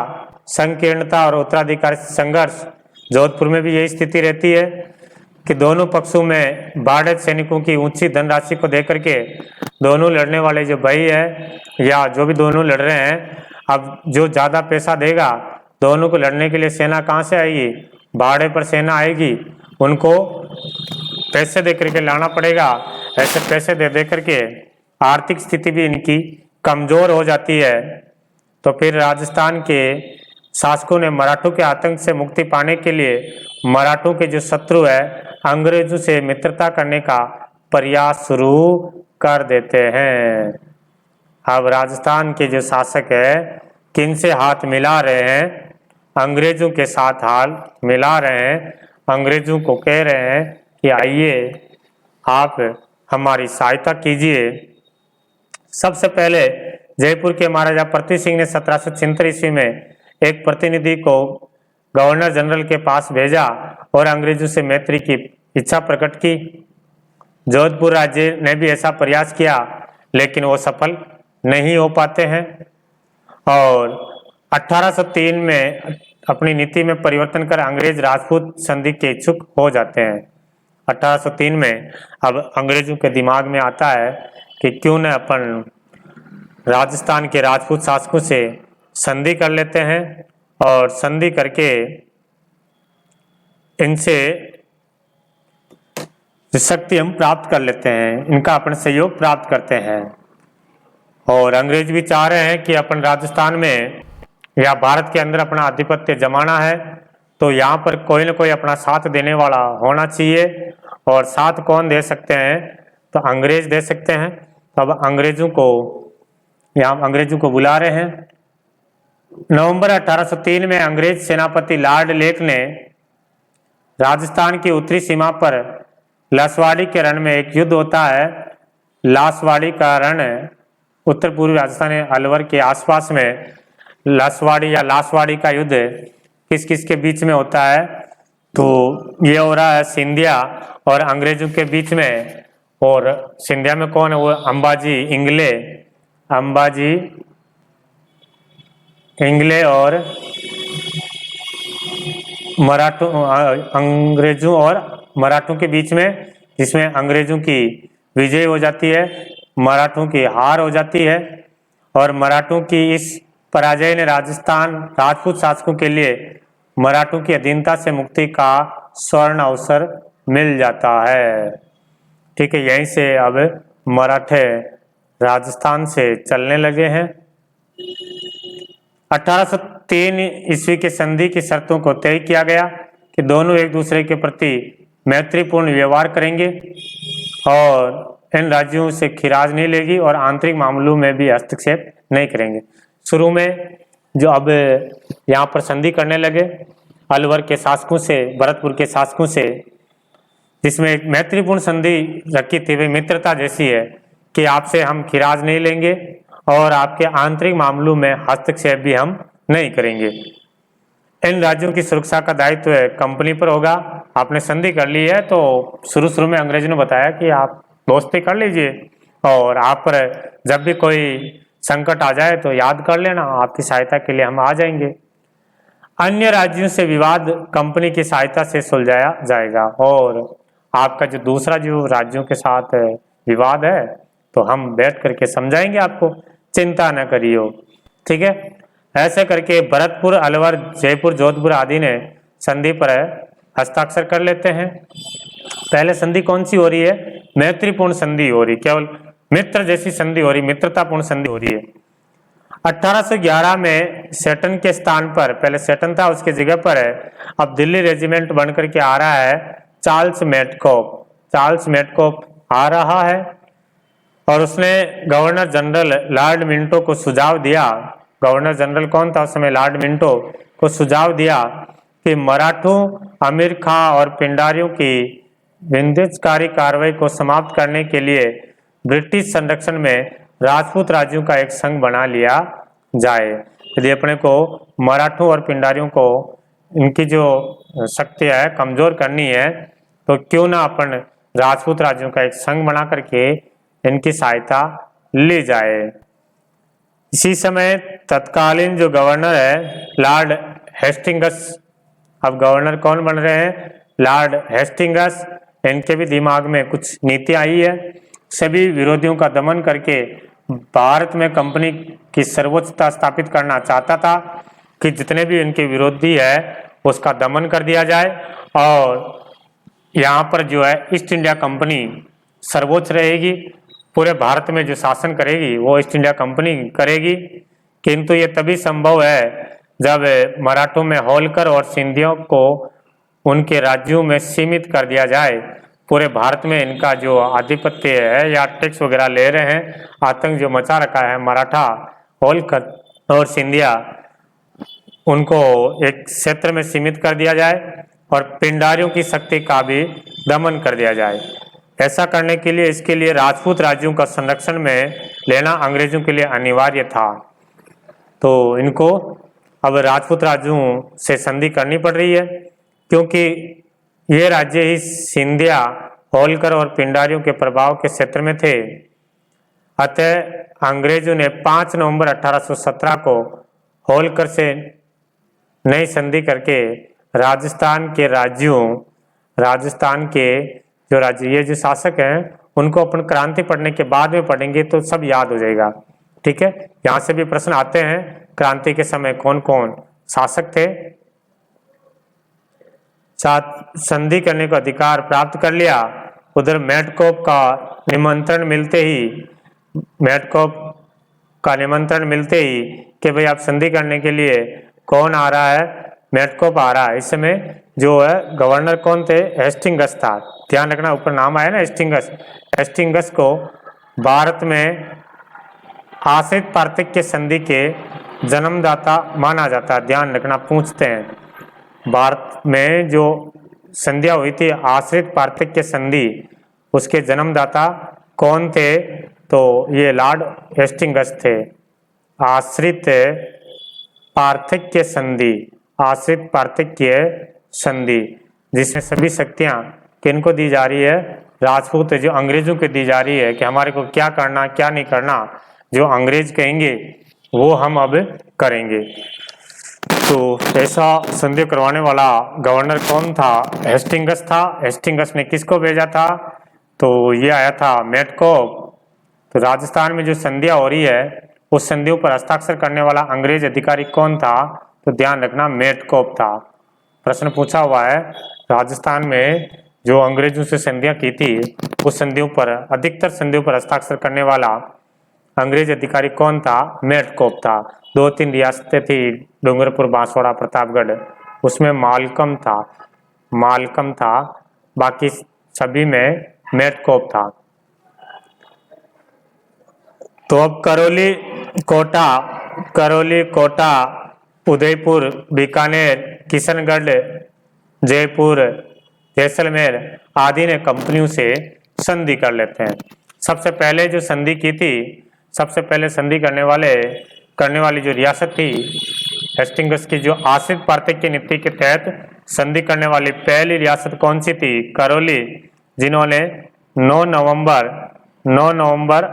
संकीर्णता और उत्तराधिकारी संघर्ष। जोधपुर में भी यही स्थिति रहती है कि दोनों पक्षों में बाढ़ सैनिकों की ऊंची धनराशि को देकर के दोनों लड़ने वाले जो भाई है या जो भी दोनों लड़ रहे हैं, अब जो ज़्यादा पैसा देगा दोनों को लड़ने के लिए सेना कहाँ से आएगी? भाड़े पर सेना आएगी, उनको पैसे दे करके लाना पड़ेगा। ऐसे पैसे दे करके आर्थिक स्थिति भी इनकी कमज़ोर हो जाती है। तो फिर राजस्थान के शासकों ने मराठों के आतंक से मुक्ति पाने के लिए मराठों के जो शत्रु है अंग्रेजों से मित्रता करने का प्रयास शुरू कर देते हैं। अब राजस्थान के जो शासक है किन से हाथ मिला रहे हैं? अंग्रेजों के साथ हाथ मिला रहे हैं। अंग्रेजों को कह रहे हैं कि आइए आप हमारी सहायता कीजिए। सबसे पहले जयपुर के महाराजा प्रताप सिंह ने 1776 ईस्वी में एक प्रतिनिधि को गवर्नर जनरल के पास भेजा और अंग्रेजों से मैत्री की इच्छा प्रकट की। जोधपुर राज्य ने भी ऐसा प्रयास किया, लेकिन वो सफल नहीं हो पाते हैं और 1803 में अपनी नीति में परिवर्तन कर अंग्रेज राजपूत संधि के इच्छुक हो जाते हैं। 1803 में अब अंग्रेजों के दिमाग में आता है कि क्यों न अपन राजस्थान के राजपूत शासकों से संधि कर लेते हैं और संधि करके इनसे शक्ति हम प्राप्त कर लेते हैं, इनका अपन सहयोग प्राप्त करते हैं। और अंग्रेज भी चाह रहे हैं कि अपन राजस्थान में या भारत के अंदर अपना आधिपत्य जमाना है, तो यहाँ पर कोई न कोई अपना साथ देने वाला होना चाहिए। और साथ कौन दे सकते हैं? तो अंग्रेज दे सकते हैं। तो अब अंग्रेजों को बुला रहे हैं। नवंबर 1803 में अंग्रेज सेनापति लॉर्ड लेक ने राजस्थान की उत्तरी सीमा पर लासवाड़ी के रण में एक युद्ध होता है। लासवाड़ी का रण उत्तर पूर्वी राजस्थान अलवर के आसपास में लासवाड़ी या लासवाड़ी का युद्ध किस किस के बीच में होता है? तो ये हो रहा है सिंधिया और अंग्रेजों के बीच में। और सिंधिया में कौन है? वो अंबाजी इंगले और अंग्रेजों और मराठों के बीच में, जिसमें अंग्रेजों की विजय हो जाती है, मराठों की हार हो जाती है। और मराठों की इस पराजय ने राजस्थान राजपूत शासकों के लिए मराठों की अधीनता से मुक्ति का स्वर्ण अवसर मिल जाता है। ठीक है, यहीं से अब मराठे राजस्थान से चलने लगे हैं। 1803 ईस्वी के संधि की शर्तों को तय किया गया कि दोनों एक दूसरे के प्रति मैत्रीपूर्ण व्यवहार करेंगे और इन राज्यों से खिराज नहीं लेगी और आंतरिक मामलों में भी हस्तक्षेप नहीं करेंगे। शुरू में जो अब यहाँ पर संधि करने लगे अलवर के शासकों से, भरतपुर के शासकों से, जिसमें एक मैत्रीपूर्ण संधि रखी थी, वे मित्रता जैसी है कि आपसे हम खिराज नहीं लेंगे और आपके आंतरिक मामलों में हस्तक्षेप भी हम नहीं करेंगे। इन राज्यों की सुरक्षा का दायित्व कंपनी पर होगा। आपने संधि कर ली है तो शुरू में अंग्रेजों ने बताया कि आप दोस्ती कर लीजिए और आप पर जब भी कोई संकट आ जाए तो याद कर लेना, आपकी सहायता के लिए हम आ जाएंगे। अन्य राज्यों से विवाद कंपनी की सहायता से सुलझाया जाएगा और आपका जो दूसरा जो राज्यों के साथ विवाद है तो हम बैठ करके समझाएंगे आपको, चिंता न करियो। ठीक है, ऐसे करके भरतपुर, अलवर, जयपुर, जोधपुर आदि ने संधि पर हस्ताक्षर कर लेते हैं। पहले संधि कौन सी हो रही है? मैत्रीपूर्ण संधि हो रही, केवल मित्र जैसी संधि हो रही, मित्रतापूर्ण संधि हो रही है। 1811 में सेटन के स्थान पर, पहले सेटन था उसके जगह पर अब दिल्ली रेजिमेंट बनकर के आ रहा है चार्ल्स मेटकॉप आ रहा है और उसने गवर्नर जनरल लॉर्ड मिंटो को सुझाव दिया। गवर्नर जनरल कौन था उस समय? लॉर्ड मिंटो को सुझाव दिया कि मराठों, अमीर खां और पिंडारियों की विध्वंसकारी कार्रवाई को समाप्त करने के लिए ब्रिटिश संरक्षण में राजपूत राज्यों का एक संघ बना लिया जाए। यदि अपने को मराठों और पिंडारियों को इनकी जो शक्ति है कमजोर करनी है तो क्यों ना अपन राजपूत राज्यों का एक संघ बना करके इनकी सहायता ली जाए। इसी समय तत्कालीन जो गवर्नर है लॉर्ड हेस्टिंगस, अब गवर्नर कौन बन रहे हैं? Lord Hastings. इनके भी दिमाग में कुछ नीति आई है। सभी विरोधियों का दमन करके भारत में कंपनी की सर्वोच्चता स्थापित करना चाहता था कि जितने भी इनके विरोधी है उसका दमन कर दिया जाए और यहाँ पर जो है ईस्ट इंडिया कंपनी सर्वोच्च रहेगी, पूरे भारत में जो शासन करेगी वो ईस्ट इंडिया कंपनी करेगी। किंतु ये तभी संभव है जब मराठों में होलकर और सिंधियों को उनके राज्यों में सीमित कर दिया जाए। पूरे भारत में इनका जो आधिपत्य है या टैक्स वगैरह ले रहे हैं, आतंक जो मचा रखा है मराठा, होलकर और सिंधिया, उनको एक क्षेत्र में सीमित कर दिया जाए और पिंडारियों की शक्ति का भी दमन कर दिया जाए। ऐसा करने के लिए इसके लिए राजपूत राज्यों का संरक्षण में लेना अंग्रेजों के लिए अनिवार्य था। तो इनको अब राजपूत राज्यों से संधि करनी पड़ रही है, क्योंकि ये राज्य ही सिंधिया, होलकर और पिंडारियों के प्रभाव के क्षेत्र में थे। अतः अंग्रेजों ने 5 नवंबर 1817 को होलकर से नई संधि करके राजस्थान के जो राज्य, ये जो शासक हैं उनको अपन क्रांति पढ़ने के बाद में पढ़ेंगे तो सब याद हो जाएगा। ठीक है, यहाँ से भी प्रश्न आते हैं, क्रांति के समय कौन कौन शासक थे। संधि करने का अधिकार प्राप्त कर लिया। उधर मेटकोप का निमंत्रण मिलते ही कि भाई आप संधि करने के लिए कौन आ रहा है, मेटकोप आ रहा है। इस समय जो है गवर्नर कौन थे, हेस्टिंगस था। ध्यान रखना, ऊपर नाम आया ना हेस्टिंगस को भारत में आश्रित पार्थक्य संधि के जन्मदाता माना जाता है। ध्यान रखना, पूछते हैं भारत में जो संधियां हुई थी आश्रित पार्थक्य संधि, उसके जन्मदाता कौन थे, तो ये लॉर्ड हेस्टिंगस थे। आश्रित पार्थक्य संधि जिसमें सभी शक्तियां किनको दी जा रही है, राजपूत जो अंग्रेजों को दी जा रही है कि हमारे को क्या करना क्या नहीं करना, जो अंग्रेज कहेंगे वो हम अब करेंगे। तो ऐसा संधि करवाने वाला गवर्नर कौन था, हेस्टिंगस था। हेस्टिंगस ने किसको भेजा था, तो ये आया था मेटकोप। तो राजस्थान में जो संधियां हो रही है उस संधियों पर हस्ताक्षर करने वाला अंग्रेज अधिकारी कौन था, तो ध्यान रखना मेटकोप था। प्रश्न पूछा हुआ है, राजस्थान में जो अंग्रेजों से संधियां की थी उस संधियों पर, अधिकतर संधियों पर हस्ताक्षर करने वाला अंग्रेज अधिकारी कौन था, मेटकोप था। 2-3 रियासतें थी, डूंगरपुर, बांसवाड़ा, प्रतापगढ़, उसमें मालकम था, बाकी सभी में मेटकोप था। तो अब करौली, कोटा, उदयपुर, बीकानेर, किशनगढ़, जयपुर, जैसलमेर आदि ने कंपनियों से संधि कर लेते हैं। सबसे पहले जो संधि की थी, सबसे पहले संधि करने वाली जो रियासत थी हेस्टिंगस की, जो आश्रित पार्थक्य नीति के तहत संधि करने वाली पहली रियासत कौन सी थी, करौली, जिन्होंने 9 नवंबर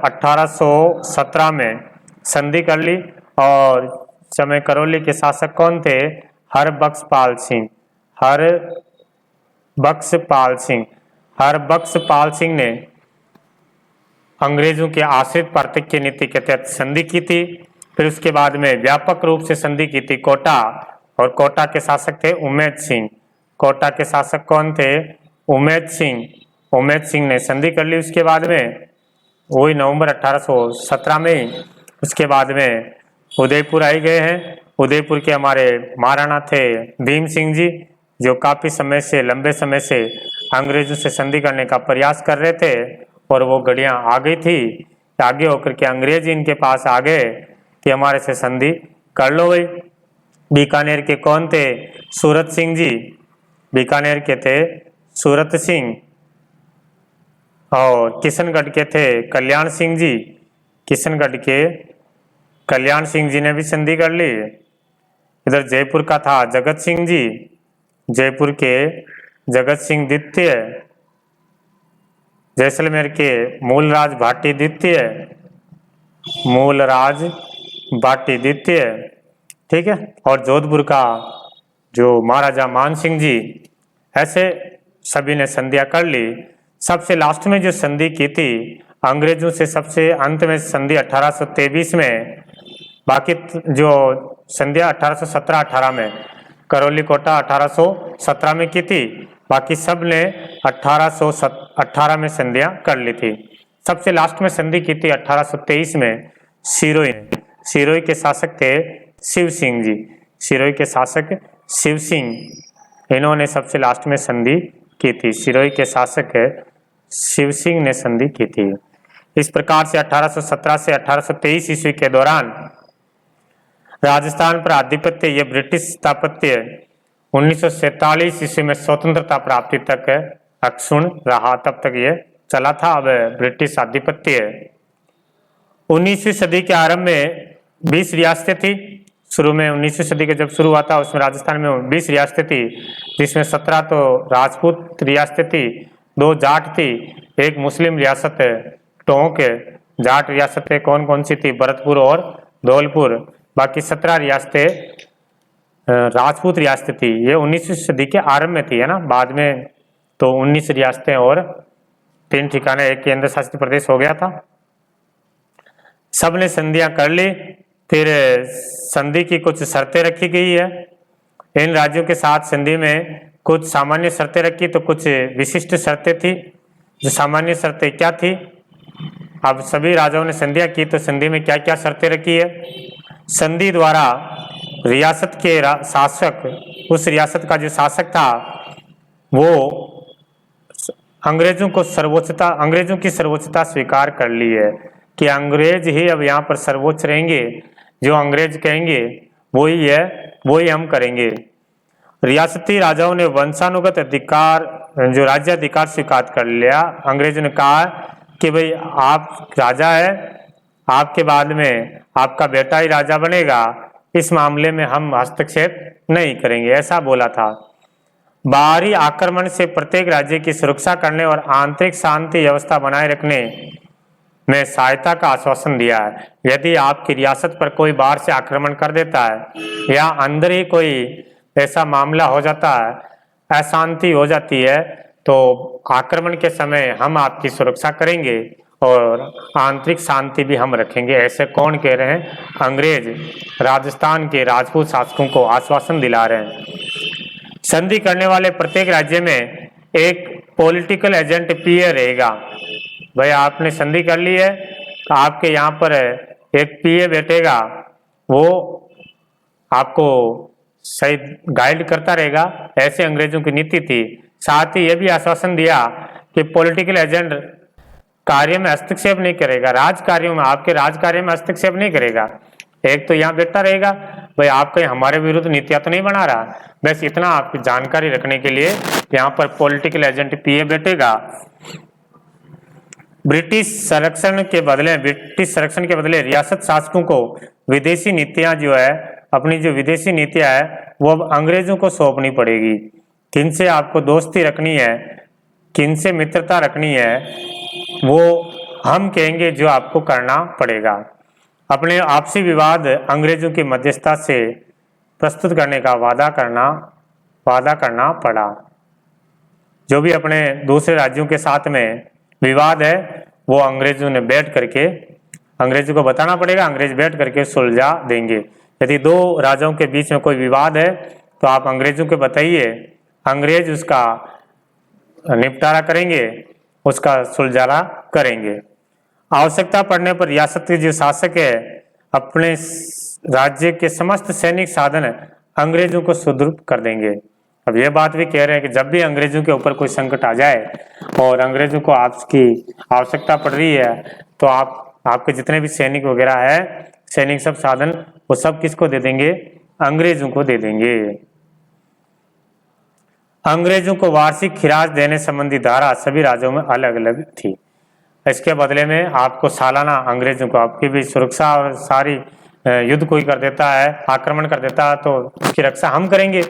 1817 में संधि कर ली। और समय करौली के शासक कौन थे, हरबख्शपाल सिंह ने अंग्रेजों के आश्रित पार्थक्य नीति के तहत संधि की थी। फिर उसके बाद में व्यापक रूप से संधि की थी कोटा, और कोटा के शासक थे उमेद सिंह। कोटा के शासक कौन थे, उमेद सिंह ने संधि कर ली। उसके बाद में वही नवंबर 1817 में ही, उसके बाद में उदयपुर आई गए हैं। उदयपुर के हमारे महाराणा थे भीम सिंह जी, जो काफी लंबे समय से अंग्रेजों से संधि करने का प्रयास कर रहे थे, और वो घड़ियां आ गई थी, आगे होकर के अंग्रेज इनके पास आ गए कि हमारे से संधि कर लो भाई। बीकानेर के कौन थे, सूरत सिंह जी, बीकानेर के थे सूरत सिंह। और किशनगढ़ के थे कल्याण सिंह जी, किशनगढ़ के कल्याण सिंह जी ने भी संधि कर ली। इधर जयपुर का था जगत सिंह जी, जयपुर के जगत सिंह द्वितीय। जैसलमेर के मूलराज भाटी द्वितीय, ठीक है। और जोधपुर का जो महाराजा मान सिंह जी, ऐसे सभी ने संधियां कर ली। सबसे लास्ट में जो संधि की थी अंग्रेजों से, सबसे अंत में संधि 1823 में, बाकी जो संधियां 1817-18 में, करौली कोटा 1817 में की थी, बाकी सब ने 1818 में संधियां कर ली थी। सबसे लास्ट में संधि की थी 1823 में सिरोही के शासक थे शिव सिंह जी, सिरोही के शासक शिव सिंह, इन्होंने सबसे लास्ट में संधि की थी। सिरोही के शासक शिव सिंह ने संधि की थी। इस प्रकार से 1817 से 1823 ईस्वी के दौरान राजस्थान पर आधिपत्य, यह ब्रिटिश स्थापत्य 1947 ईस्वी में स्वतंत्रता प्राप्ति तक अक्षुण्ण रहा, तब तक ये चला था। अब ब्रिटिश आधिपत्य 19वीं सदी के आरंभ में 20 रियासतें थी, शुरू में 19वीं सदी के जब शुरू हुआ था उसमें राजस्थान में 20 रियासतें थी, जिसमें 17 तो राजपूत रियासतें थी, 2 जाट थी, एक मुस्लिम रियासत टोंक। जाट रियासतें कौन कौन सी थी? भरतपुर और धौलपुर। बाकी 17 रियासतें राजपूत रियासतें थी। ये 19वीं सदी के आरंभ में थी, है ना। बाद में तो 19 रियासतें और 3 ठिकाने, एक केंद्र शासित प्रदेश हो गया था। सबने संधियां कर ली। फिर संधि की कुछ शर्तें रखी गई है। इन राज्यों के साथ संधि में कुछ सामान्य शर्तें रखी तो कुछ विशिष्ट शर्तें थी। जो सामान्य शर्तें क्या थी? अब सभी राजाओं ने संधियां की तो संधि में क्या क्या शर्तें रखी है? संधि द्वारा रियासत के शासक, उस रियासत का जो शासक था वो अंग्रेजों की सर्वोच्चता स्वीकार कर ली है कि अंग्रेज ही अब यहाँ पर सर्वोच्च रहेंगे। जो अंग्रेज कहेंगे वही है, वही हम करेंगे। रियासती राजाओं ने वंशानुगत अधिकार, जो राज्य अधिकार स्वीकार कर लिया। अंग्रेजों ने कहा कि भाई आप राजा है, आपके बाद में आपका बेटा ही राजा बनेगा, इस मामले में हम हस्तक्षेप नहीं करेंगे, ऐसा बोला था। बाहरी आक्रमण से प्रत्येक राज्य की सुरक्षा करने और आंतरिक शांति व्यवस्था बनाए रखने में सहायता का आश्वासन दिया है। यदि आपकी रियासत पर कोई बाहर से आक्रमण कर देता है या अंदर ही कोई ऐसा मामला हो जाता है, अशांति हो जाती है, तो आक्रमण के समय हम आपकी सुरक्षा करेंगे और आंतरिक शांति भी हम रखेंगे। ऐसे कौन कह रहे हैं? अंग्रेज राजस्थान के राजपूत शासकों को आश्वासन दिला रहे हैं। संधि करने वाले प्रत्येक राज्य में एक पॉलिटिकल एजेंट पीए रहेगा। भाई आपने संधि कर ली है तो आपके यहाँ पर एक पीए बैठेगा, वो आपको सही गाइड करता रहेगा। ऐसे अंग्रेजों की नीति थी। साथ ही यह भी आश्वासन दिया कि पॉलिटिकल एजेंट कार्य में हस्तक्षेप नहीं करेगा, राज कार्यों में, आपके राज कार्य में हस्तक्षेप नहीं करेगा। एक तो यहाँ बैठता रहेगा, भाई आप कहीं हमारे विरुद्ध नीतियां तो नहीं बना रहा। बस इतना आपकी जानकारी रखने के लिए यहाँ पर पॉलिटिकल एजेंट पीए बैठेगा। ब्रिटिश संरक्षण के बदले रियासत शासकों को विदेशी नीतियां जो है, अपनी जो विदेशी नीतियां है वो अब अंग्रेजों को सौंपनी पड़ेगी। किनसे आपको दोस्ती रखनी है, किनसे मित्रता रखनी है, वो हम कहेंगे जो आपको करना पड़ेगा। अपने आपसी विवाद अंग्रेजों की मध्यस्थता से प्रस्तुत करने का वादा करना पड़ा। जो भी अपने दूसरे राज्यों के साथ में विवाद है वो अंग्रेजों ने बैठ करके, अंग्रेजों को बताना पड़ेगा, अंग्रेज बैठ करके सुलझा देंगे। यदि 2 राजाओं के बीच में कोई विवाद है तो आप अंग्रेजों को बताइए, अंग्रेज उसका निपटारा करेंगे, उसका सुलझाना करेंगे। आवश्यकता पड़ने पर रियासत के जो शासक है अपने राज्य के समस्त सैनिक साधन अंग्रेजों को सुदृढ़ कर देंगे। अब ये बात भी कह रहे हैं कि जब भी अंग्रेजों के ऊपर कोई संकट आ जाए और अंग्रेजों को आपकी आवश्यकता पड़ रही है तो आपके जितने भी सैनिक वगैरह है, सैनिक सब साधन, वो सब किसको दे देंगे? अंग्रेजों को दे देंगे। अंग्रेजों को वार्षिक खिराज देने संबंधी धारा सभी राज्यों में अलग अलग थी। इसके बदले में आपको सालाना अंग्रेजों को आपकी भी सुरक्षा, और सारी युद्ध कोई कर देता है, आक्रमण कर देता है तो उसकी रक्षा हम करेंगे।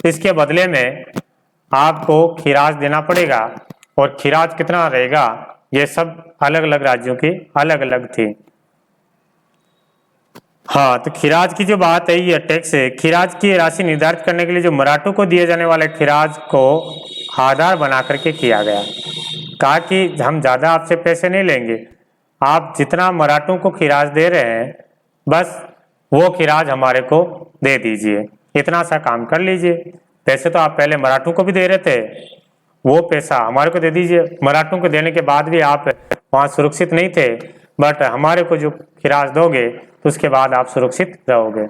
इसके बदले में आपको खिराज देना पड़ेगा। और खिराज कितना रहेगा, ये सब अलग अलग राज्यों की अलग अलग थी। हाँ, तो खिराज की जो बात है, ये टैक्स है। खिराज की राशि निर्धारित करने के लिए जो मराठों को दिए जाने वाले खिराज को आधार बना करके किया गया। कहा कि हम ज्यादा आपसे पैसे नहीं लेंगे, आप जितना मराठों को खिराज दे रहे हैं बस वो खिराज हमारे को दे दीजिए, इतना सा काम कर लीजिए। पैसे तो आप पहले मराठों को भी दे रहे थे, वो पैसा हमारे को दे दीजिए। मराठों को देने के बाद भी आप वहाँ सुरक्षित नहीं थे, बट हमारे को जो खिराज दोगे तो उसके बाद आप सुरक्षित रहोगे।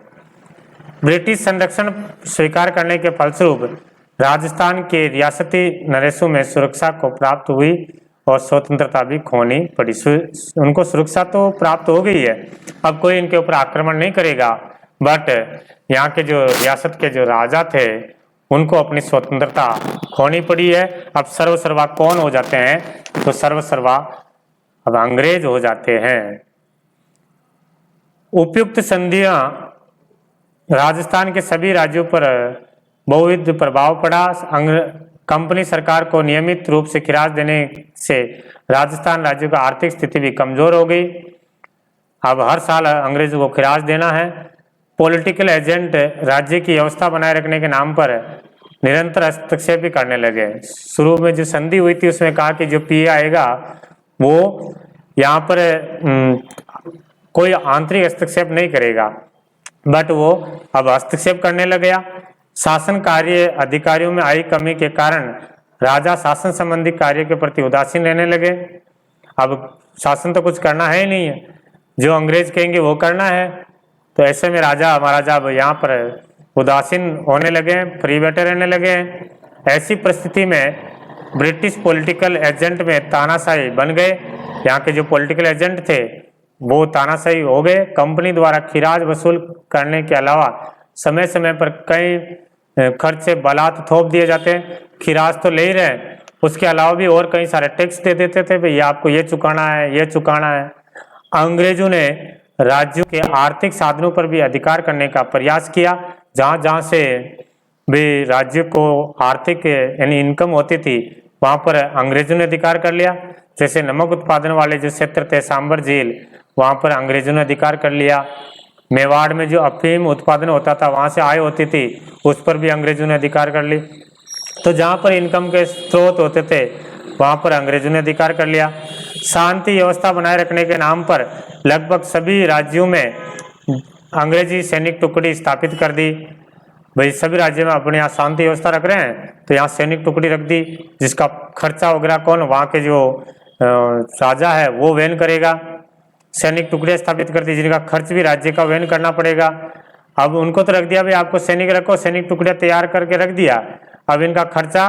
ब्रिटिश संरक्षण स्वीकार करने के फलस्वरूप राजस्थान के रियासती नरेशों में सुरक्षा को प्राप्त हुई और स्वतंत्रता भी खोनी पड़ी। उनको सुरक्षा तो प्राप्त हो गई है, अब कोई इनके ऊपर आक्रमण नहीं करेगा, बट यहाँ के जो रियासत के जो राजा थे उनको अपनी स्वतंत्रता खोनी पड़ी है। अब सर्वसर्वा कौन हो जाते हैं? तो सर्वसर्वा अब अंग्रेज हो जाते हैं। उपयुक्त संधियां राजस्थान के सभी राज्यों पर बहुविध प्रभाव पड़ा। कंपनी सरकार को नियमित रूप से खिराज देने से राजस्थान राज्य का आर्थिक स्थिति भी कमजोर हो गई। अब हर साल अंग्रेजों को खिराज देना है। पॉलिटिकल एजेंट राज्य की व्यवस्था बनाए रखने के नाम पर निरंतर हस्तक्षेप भी करने लगे। शुरू में जो संधि हुई थी उसमें कहा कि जो पीए आएगा वो यहाँ पर कोई आंतरिक हस्तक्षेप नहीं करेगा, बट वो अब हस्तक्षेप करने लग गया। शासन कार्य अधिकारियों में आई कमी के कारण राजा शासन संबंधी कार्य के प्रति उदासीन रहने लगे। अब शासन तो कुछ करना है ही नहीं है, जो अंग्रेज कहेंगे वो करना है। तो ऐसे में राजा महाराजा अब यहाँ पर उदासीन होने लगे, फ्री बैठे रहने लगे। ऐसी परिस्थिति में ब्रिटिश पॉलिटिकल एजेंट में तानाशाही बन गए। यहाँ के जो पॉलिटिकल एजेंट थे वो तानाशाही हो गए। कंपनी द्वारा खिराज वसूल करने के अलावा समय समय पर कई खर्चे बलात् थोप दिए जाते हैं। खिराज तो ले ही रहे, उसके अलावा भी और कई सारे टैक्स दे देते थे, भाई आपको ये चुकाना है, ये चुकाना है। अंग्रेजों ने राज्यों के आर्थिक साधनों पर भी अधिकार करने का प्रयास किया। जहाँ जहाँ से भी राज्य को आर्थिक यानी इनकम होती थी वहाँ पर अंग्रेजों ने अधिकार कर लिया। जैसे नमक उत्पादन वाले जो क्षेत्र थे, सांबर झील, वहाँ पर अंग्रेजों ने अधिकार कर लिया। मेवाड़ में जो अफीम उत्पादन होता था वहाँ से आय होती थी, उस पर भी अंग्रेजों ने अधिकार कर ली। तो जहाँ पर इनकम के स्रोत होते थे वहाँ पर अंग्रेजों ने अधिकार कर लिया। शांति व्यवस्था बनाए रखने के नाम पर लगभग सभी राज्यों में अंग्रेजी सैनिक टुकड़ी स्थापित कर दी। भाई सभी राज्यों में अपने यहाँ शांति व्यवस्था रख रहे हैं तो यहाँ सैनिक टुकड़ी रख दी, जिसका खर्चा वगैरह कौन, वहाँ के जो राजा है वो वहन करेगा। सैनिक टुकड़ियाँ स्थापित कर दी जिनका खर्च भी राज्य का वहन करना पड़ेगा। अब उनको तो रख दिया भाई आपको सैनिक रखो, सैनिक टुकड़ियाँ तैयार करके रख दिया। अब इनका खर्चा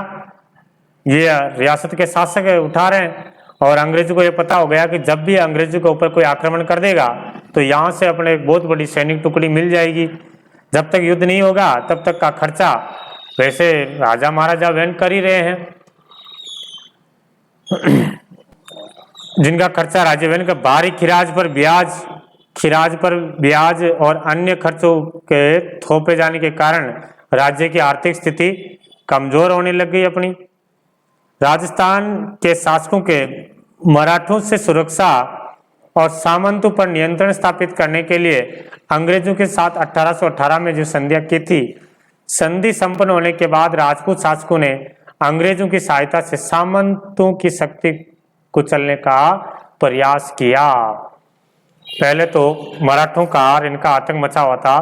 ये रियासत के शासक उठा रहे हैं। और अंग्रेजों को ये पता हो गया कि जब भी अंग्रेजों के ऊपर कोई आक्रमण कर देगा तो यहाँ से अपने एक बहुत बड़ी सैनिक टुकड़ी मिल जाएगी। जब तक युद्ध नहीं होगा तब तक का खर्चा वैसे राजा महाराजा वहन कर ही रहे हैं। जिनका खर्चा राज्य वहन का बाहरी खिराज पर ब्याज और अन्य खर्चों के थोपे जाने के कारण राज्य की आर्थिक स्थिति कमजोर होने लग गई अपनी। राजस्थान के शासकों के मराठों से सुरक्षा और सामंतों पर नियंत्रण स्थापित करने के लिए अंग्रेजों के साथ 1818 में जो संधियां की थी, संधि संपन्न होने के बाद राजपूत शासकों ने अंग्रेजों की सहायता से सामंतों की शक्ति कुचलने का प्रयास किया। पहले तो मराठों का इनका आतंक मचा हुआ था,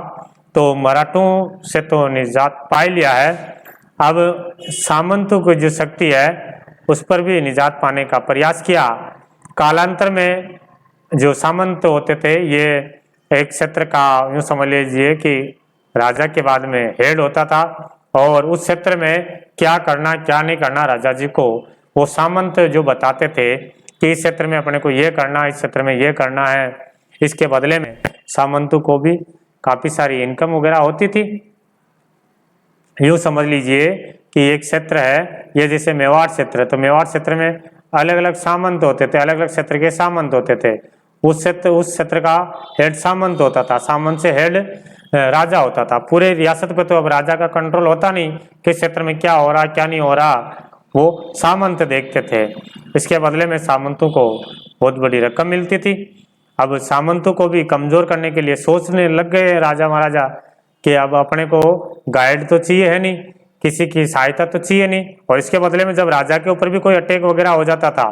तो मराठों से तो निजात पा लिया है। अब सामंतों की जो शक्ति है उस पर भी निजात पाने का प्रयास किया। कालांतर में जो सामंत होते थे ये एक क्षेत्र का यूँ समझ लीजिए कि राजा के बाद में हेड होता था, और उस क्षेत्र में क्या करना क्या नहीं करना राजा जी को वो सामंत जो बताते थे कि इस क्षेत्र में अपने को ये करना, इस क्षेत्र में ये करना है। इसके बदले में सामंतों को भी काफी सारी इनकम वगैरह होती थी। यूँ समझ लीजिए कि एक क्षेत्र है ये जैसे मेवाड़ क्षेत्र है, तो मेवाड़ क्षेत्र में अलग अलग सामंत होते थे, अलग अलग क्षेत्र के सामंत होते थे। उस क्षेत्र का हेड सामंत होता था, सामंत से हेड राजा होता था। पूरे रियासत पे तो अब राजा का कंट्रोल होता नहीं, किस क्षेत्र में क्या हो रहा क्या नहीं हो रहा, वो सामंत देखते थे। इसके बदले में सामंतों को बहुत बड़ी रकम मिलती थी। अब सामंतों को भी कमजोर करने के लिए सोचने लग गए राजा महाराजा कि अब अपने को गाइड तो चाहिए है नहीं, किसी की सहायता तो चाहिए नहीं। और इसके बदले में जब राजा के ऊपर भी कोई अटैक वगैरह हो जाता था,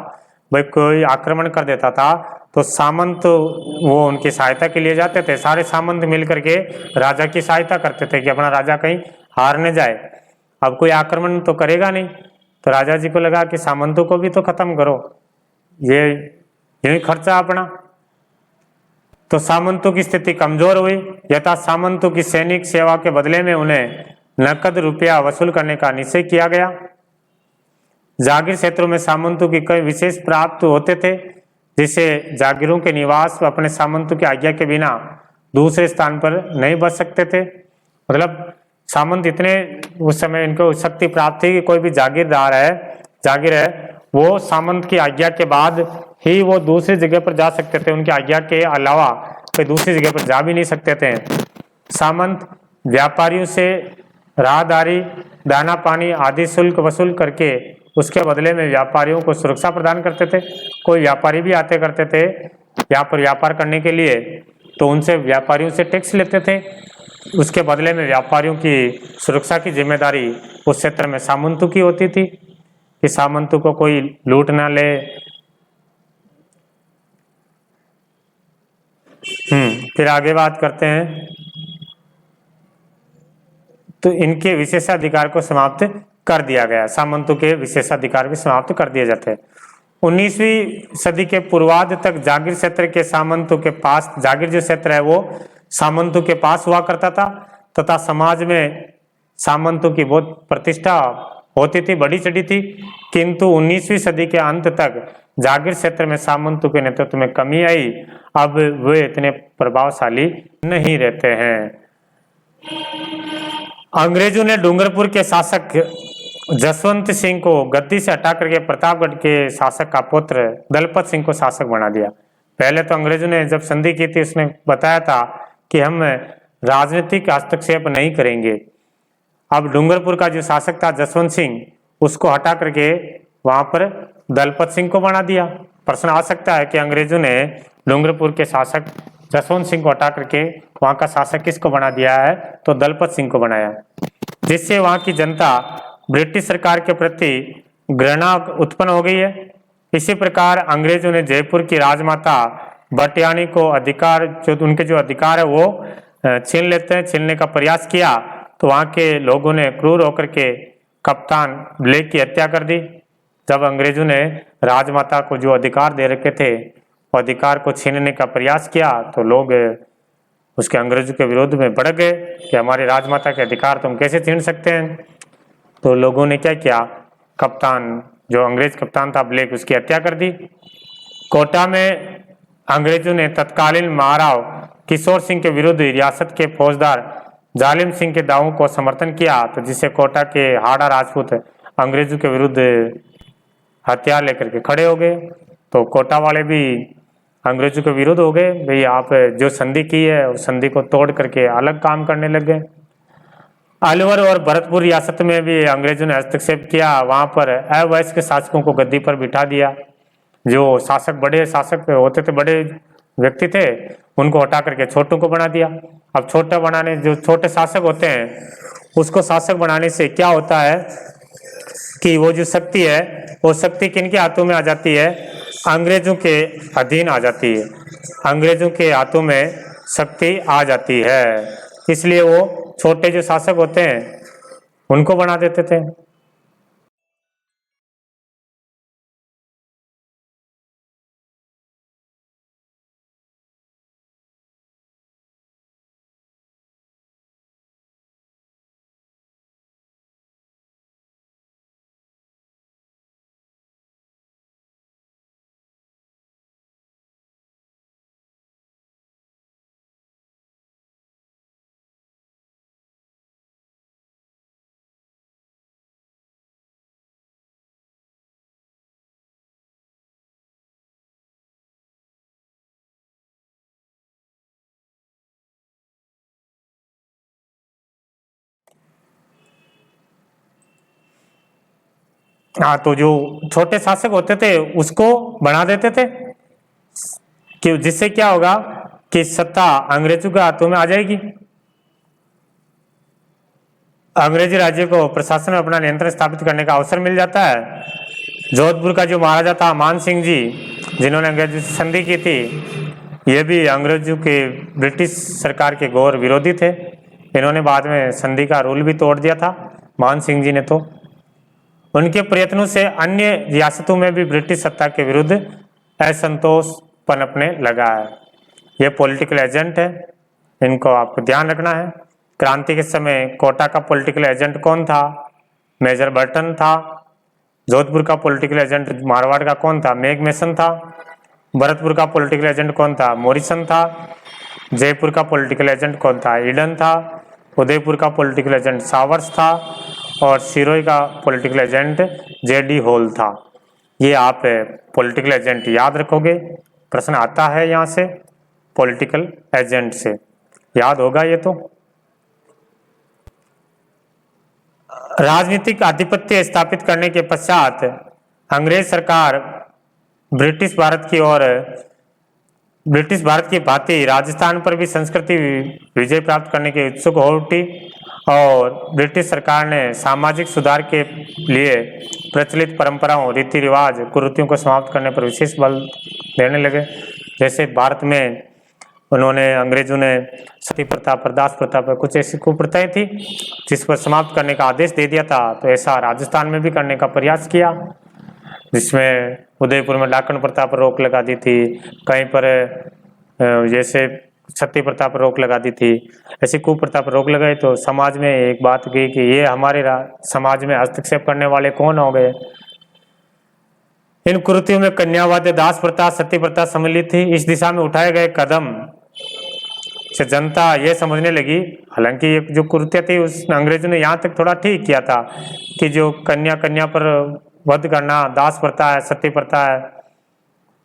भाई कोई आक्रमण कर देता था, तो सामंत वो उनकी सहायता के लिए जाते थे। सारे सामंत मिल करके राजा की सहायता करते थे कि अपना राजा कहीं हार न जाए। अब कोई आक्रमण तो करेगा नहीं, तो राजा जी को लगा कि सामंतों को भी तो खत्म करो, ये यही खर्चा अपना। तो सामंतों की स्थिति कमजोर हुई। यथा सामंतों की सैनिक सेवा के बदले में उन्हें नकद रुपया वसूल करने का निश्चय किया गया। जागीर क्षेत्रों में सामंतों की कई विशेष प्राप्त होते थे, जिसे जागीरों के निवास अपने सामंतों की आज्ञा के बिना दूसरे स्थान पर नहीं बच सकते थे। मतलब सामंत इतने उस समय इनको शक्ति प्राप्त थी कि कोई भी जागीर है वो सामंत की आज्ञा के बाद ही वो दूसरी जगह पर जा सकते थे। उनकी आज्ञा के अलावा कोई दूसरी जगह पर जा भी नहीं सकते थे। सामंत व्यापारियों से राहदारी, दाना पानी आदि शुल्क वसूल करके उसके बदले में व्यापारियों को सुरक्षा प्रदान करते थे। कोई व्यापारी भी आते करते थे यहाँ पर व्यापार करने के लिए, तो उनसे व्यापारियों से टैक्स लेते थे। उसके बदले में व्यापारियों की सुरक्षा की जिम्मेदारी उस क्षेत्र में सामंतों की होती थी कि सामंतों को कोई लूट ना ले। फिर आगे बात करते हैं, तो इनके विशेषाधिकार को समाप्त कर दिया गया, सामंतों के विशेषाधिकार भी समाप्त कर दिए जाते हैं। 19वीं सदी के पूर्वार्ध तक जागीर क्षेत्र के सामंतों के पास, जागीर जो क्षेत्र है वो सामंतों के पास हुआ करता था तथा समाज में सामंतों की बहुत प्रतिष्ठा होती थी, बढ़ी चढ़ी थी। किंतु 19वीं सदी के अंत तक जागीर क्षेत्र में सामंतों के नेतृत्व में कमी आई। अब वे इतने प्रभावशाली नहीं रहते हैं। अंग्रेजों ने डूंगरपुर के शासक जसवंत सिंह को गद्दी से हटा करके प्रतापगढ़ के शासक का पुत्र दलपत सिंह को शासक बना दिया। पहले तो अंग्रेजों ने जब संधि की थी उसने बताया था कि हम राजनीतिक हस्तक्षेप नहीं करेंगे। अब डूंगरपुर का जो शासक था जसवंत सिंह, उसको हटा करके वहां पर दलपत सिंह को बना दिया। प्रश्न आ सकता है कि अंग्रेजों ने डूंगरपुर के शासक जसवंत सिंह को हटा करके वहां का शासक किसको बना दिया है, तो दलपत सिंह को बनाया, जिससे वहां की जनता ब्रिटिश सरकार के प्रति घृणा उत्पन्न हो गई है। इसी प्रकार अंग्रेजों ने जयपुर की राजमाता बटियानी को अधिकार, जो उनके जो अधिकार है वो छीनने का प्रयास किया, तो वहां के लोगों ने क्रूर होकर के कप्तान ब्लेक की हत्या कर दी। जब अंग्रेजों ने राजमाता को जो अधिकार दे रखे थे वो अधिकार को छीनने का प्रयास किया, तो लोग उसके अंग्रेजों के विरोध में बढ़ गए कि हमारी राजमाता के अधिकार तुम कैसे छीन सकते हैं। तो लोगों ने क्या किया, कप्तान, जो अंग्रेज कप्तान था ब्लेक, उसकी हत्या कर दी। कोटा में अंग्रेजों ने तत्कालीन महाराव किशोर सिंह के विरुद्ध रियासत के फौजदार जालिम सिंह के दावों को समर्थन किया, तो जिससे कोटा के हाड़ा राजपूत अंग्रेजों के विरुद्ध हथियार लेकर के खड़े हो गए। तो कोटा वाले भी अंग्रेजों के विरुद्ध हो गए, भाई आप जो संधि की है उस संधि को तोड़ करके अलग काम करने लग गए। अलवर और भरतपुर रियासत में भी अंग्रेजों ने हस्तक्षेप किया, वहां पर अवयस्क शासकों को गद्दी पर बिठा दिया। जो शासक बड़े शासक होते थे, बड़े व्यक्ति थे, उनको हटा करके छोटों को बना दिया। अब छोटा बनाने, जो छोटे शासक होते हैं उसको शासक बनाने से क्या होता है कि वो जो शक्ति है वो शक्ति किनके हाथों में आ जाती है, अंग्रेजों के अधीन आ जाती है, अंग्रेजों के हाथों में शक्ति आ जाती है। इसलिए वो छोटे जो शासक होते हैं उनको बना देते थे। हाँ, तो जो छोटे शासक होते थे उसको बना देते थे कि जिससे क्या होगा कि सत्ता अंग्रेजों के हाथों में आ जाएगी। अंग्रेजी राज्य को प्रशासन में अपना नियंत्रण स्थापित करने का अवसर मिल जाता है। जोधपुर का जो महाराजा था मान सिंह जी, जिन्होंने अंग्रेजों से संधि की थी, ये भी अंग्रेजों के ब्रिटिश सरकार के घोर विरोधी थे। इन्होंने बाद में संधि का रूल भी तोड़ दिया था मान सिंह जी ने। तो उनके प्रयत्नों से अन्य रियासतों में भी ब्रिटिश सत्ता के विरुद्ध असंतोष पनपने लगा है। ये पॉलिटिकल एजेंट है, इनको आपको ध्यान रखना है। क्रांति के समय कोटा का पॉलिटिकल एजेंट कौन था? मेजर बर्टन था। जोधपुर का पॉलिटिकल एजेंट मारवाड़ का कौन था? मेघमेसन था। भरतपुर का पॉलिटिकल एजेंट कौन था? मॉरिसन था। जयपुर का पॉलिटिकल एजेंट कौन था? ईडन था। उदयपुर का पॉलिटिकल एजेंट सावर्स था और सिरोही का पॉलिटिकल एजेंट जेडी होल था। ये आप पॉलिटिकल एजेंट याद रखोगे, प्रश्न आता है यहाँ से पॉलिटिकल एजेंट से, याद होगा ये तो। राजनीतिक आधिपत्य स्थापित करने के पश्चात अंग्रेज सरकार ब्रिटिश भारत की भांति राजस्थान पर भी संस्कृति विजय प्राप्त करने के इच्छुक हो उठी और ब्रिटिश सरकार ने सामाजिक सुधार के लिए प्रचलित परंपराओं, रीति रिवाज, कुरीतियों को समाप्त करने पर विशेष बल देने लगे। जैसे भारत में अंग्रेजों ने सती प्रथा, प्रदास प्रथा पर कुछ ऐसी कुप्रथाएं थी जिस पर समाप्त करने का आदेश दे दिया था, तो ऐसा राजस्थान में भी करने का प्रयास किया, जिसमें उदयपुर में डाकन प्रथा पर रोक लगा दी थी, कहीं पर जैसे सती प्रथा पर रोक लगा दी थी। ऐसी कुप्रथा पर रोक लगाई तो समाज में एक बात गई कि ये हमारे समाज में हस्तक्षेप करने वाले कौन हो गए। इन कुरीतियों में कन्यावाद्य, दास प्रथा, सती प्रथा सम्मिलित थी। इस दिशा में उठाए गए कदम से जनता ये समझने लगी, हालांकि ये जो कुरीतियां थी उस अंग्रेजों ने यहाँ तक थोड़ा ठीक किया था कि जो कन्या पर वध करना, दास प्रथा है, सती प्रथा है,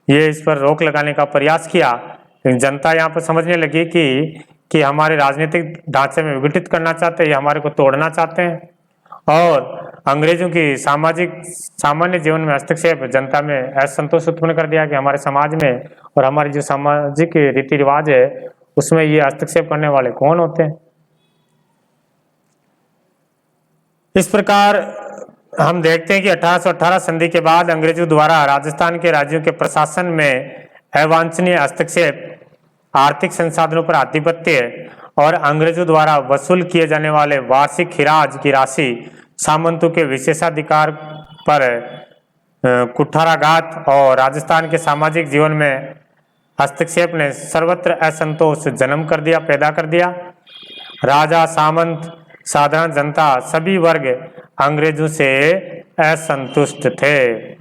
ये इस पर रोक लगाने का प्रयास किया। लेकिन जनता यहाँ पर समझने लगी कि हमारे राजनीतिक ढांचे में विघटित करना चाहते हैं, ये हमारे को तोड़ना चाहते हैं और अंग्रेजों की सामान्य जीवन में हस्तक्षेप जनता में असंतोष उत्पन्न कर दिया कि हमारे समाज में और हमारी जो सामाजिक रीति रिवाज है उसमें ये हस्तक्षेप करने वाले कौन होते हैं। इस प्रकार हम देखते हैं कि 1818 संधि के बाद अंग्रेजों द्वारा राजस्थान के राज्यों के प्रशासन में अवांछनीय हस्तक्षेप, आर्थिक संसाधनों पर आधिपत्य और अंग्रेजों द्वारा वसूल किए जाने वाले वार्षिक खिराज की राशि, सामंतों के विशेषाधिकार पर कुठाराघात और राजस्थान के सामाजिक जीवन में हस्तक्षेप ने सर्वत्र असंतोष पैदा कर दिया। राजा, सामंत, साधारण जनता, सभी वर्ग अंग्रेजों से असंतुष्ट थे,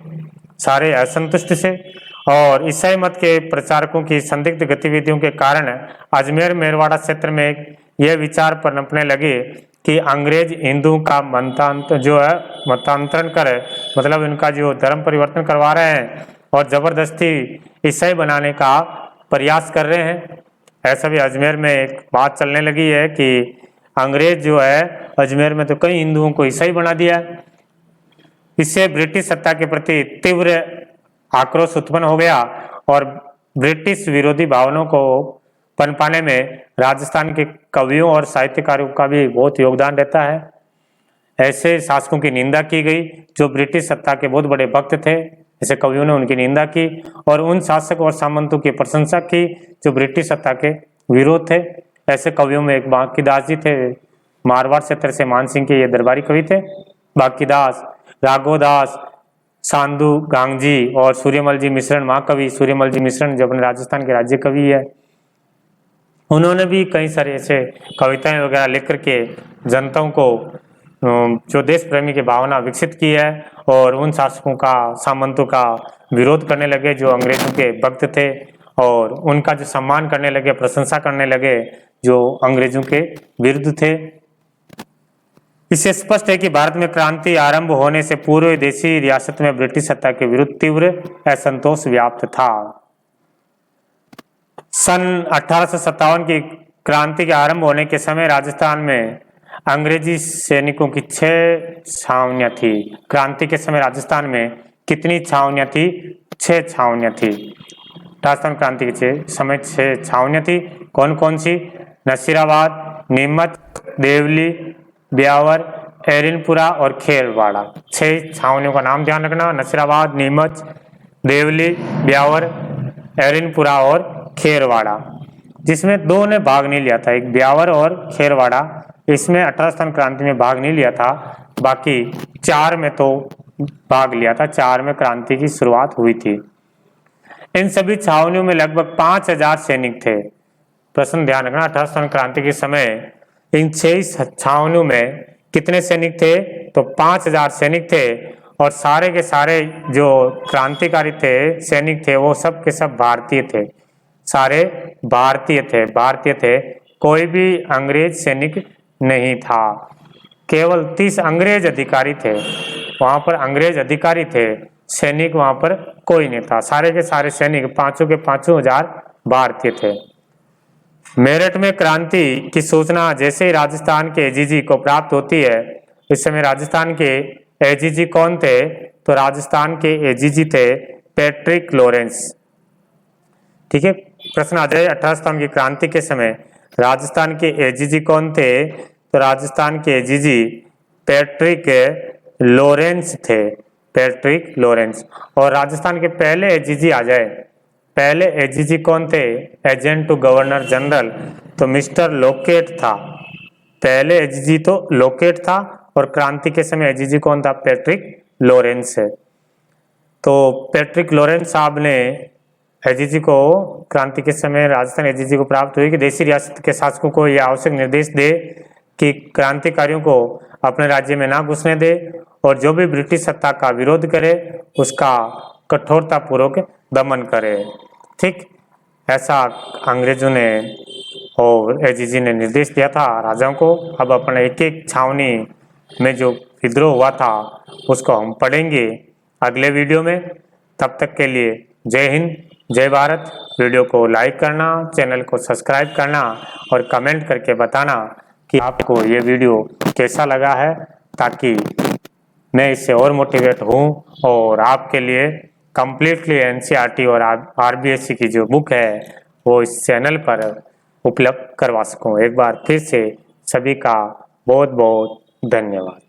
सारे असंतुष्ट थे और ईसाई मत के प्रचारकों की संदिग्ध गतिविधियों के कारण अजमेर मेरवाड़ा क्षेत्र में यह विचार पनपने लगे कि अंग्रेज हिंदुओं का मतांतरण कर, मतलब इनका जो धर्म परिवर्तन करवा रहे हैं और जबरदस्ती ईसाई बनाने का प्रयास कर रहे हैं। ऐसा भी अजमेर में एक बात चलने लगी है कि अंग्रेज जो है अजमेर में तो कई हिंदुओं को ईसाई बना दिया। इससे ब्रिटिश सत्ता के प्रति तीव्र आक्रोश उत्पन्न हो गया और ब्रिटिश विरोधी भावनाओं को पनपाने में राजस्थान के कवियों और साहित्यकारों का भी बहुत योगदान रहता है। ऐसे शासकों की निंदा की गई जो ब्रिटिश सत्ता के बहुत बड़े भक्त थे, ऐसे कवियों ने उनकी निंदा की और उन शासक और सामंतों की प्रशंसा की जो ब्रिटिश सत्ता के विरोध थे। ऐसे कवियों में एक बांकीदास जी थे, मारवाड़ क्षेत्र से मानसिंह के ये दरबारी कवि थे। बांकीदास, राघोदास, सांधु गांगजी और सूर्यमल जी मिश्रण, महाकवि सूर्यमल जी मिश्रण जो अपने राजस्थान के राज्य कवि है, उन्होंने भी कई सारे ऐसे कविताएं वगैरह लिख करके जनताओं को जो देश प्रेमी की भावना विकसित की है और उन शासकों का, सामंतों का विरोध करने लगे जो अंग्रेजों के भक्त थे और उनका जो सम्मान करने लगे, प्रशंसा करने लगे जो अंग्रेजों के विरुद्ध थे। इससे स्पष्ट है कि भारत में क्रांति आरंभ होने से पूर्व देशी रियासत में ब्रिटिश सत्ता के विरुद्ध तीव्र असंतोष व्याप्त था। सन 1857 की क्रांति के आरंभ होने के समय राजस्थान में अंग्रेजी सैनिकों की 6 छावनियां थी। क्रांति के समय राजस्थान में कितनी छावनियां थी? 6 छावनियां थी। राजस्थान क्रांति के समय 6 छावनियां थी। कौन कौन सी? नसीराबाद, नीमच, देवली, ब्यावर, एरिनपुरा और खेरवाड़ा। 6 छावनियों का नाम ध्यान रखना, नसीराबाद, नीमच, देवली, ब्यावर, एरिनपुरा और खेरवाड़ा, जिसमें 2 ने भाग नहीं लिया था, एक ब्यावर और खेरवाड़ा, इसमें 18 क्रांति में भाग नहीं लिया था, बाकी 4 में तो भाग लिया था, 4 में क्रांति की शुरुआत हुई थी। इन सभी छावनियों में लगभग 5000 सैनिक थे। प्रश्न ध्यान रखना, 18 क्रांति के समय इन 6 छावनियों में कितने सैनिक थे? तो 5000 सैनिक थे और सारे के सारे जो क्रांतिकारी थे, सैनिक थे, वो सब के सब भारतीय थे, सारे भारतीय थे, कोई भी अंग्रेज सैनिक नहीं था। केवल 30 अंग्रेज अधिकारी थे, वहां पर अंग्रेज अधिकारी थे, सैनिक वहां पर कोई नहीं था। सारे के सारे सैनिक 5 के 5000 भारतीय थे। मेरठ में क्रांति की सूचना जैसे ही राजस्थान के एजीजी को प्राप्त होती है इस समय राजस्थान के एजीजी कौन थे? तो राजस्थान के एजीजी थे पैट्रिक लॉरेंस। ठीक है, प्रश्न आ जाए 18 सितंबर की क्रांति के समय राजस्थान के एजीजी कौन थे? तो राजस्थान के एजीजी पैट्रिक लॉरेंस थे, पैट्रिक लॉरेंस। और राजस्थान के पहले एजीजी आ जाए, पहले एजीजी कौन थे? एजेंट टू गवर्नर जनरल, तो मिस्टर लोकेट था। पहले एजीजी तो लोकेट था और क्रांति के समय एजीजी कौन था? पैट्रिक लॉरेंस है। तो पैट्रिक लॉरेंस साहब ने एजीजी को क्रांति के समय राजस्थान एजीजी को प्राप्त हुई कि देशी रियासत के शासकों को यह आवश्यक निर्देश दे कि क्रांतिकारियों को अपने राज्य में ना घुसने दे और जो भी ब्रिटिश सत्ता का विरोध करे उसका कठोरतापूर्वक दमन करे। ठीक, ऐसा अंग्रेजों ने और एजीजी ने निर्देश दिया था राजाओं को। अब अपने एक एक छावनी में जो विद्रोह हुआ था उसको हम पढ़ेंगे अगले वीडियो में। तब तक के लिए जय हिंद, जय भारत। वीडियो को लाइक करना, चैनल को सब्सक्राइब करना और कमेंट करके बताना कि आपको ये वीडियो कैसा लगा है, ताकि मैं इससे और मोटिवेट हूँ और आपके लिए कम्प्लीटली एनसीईआरटी और आरबीएससी की जो बुक है वो इस चैनल पर उपलब्ध करवा सकूँ। एक बार फिर से सभी का बहुत बहुत धन्यवाद।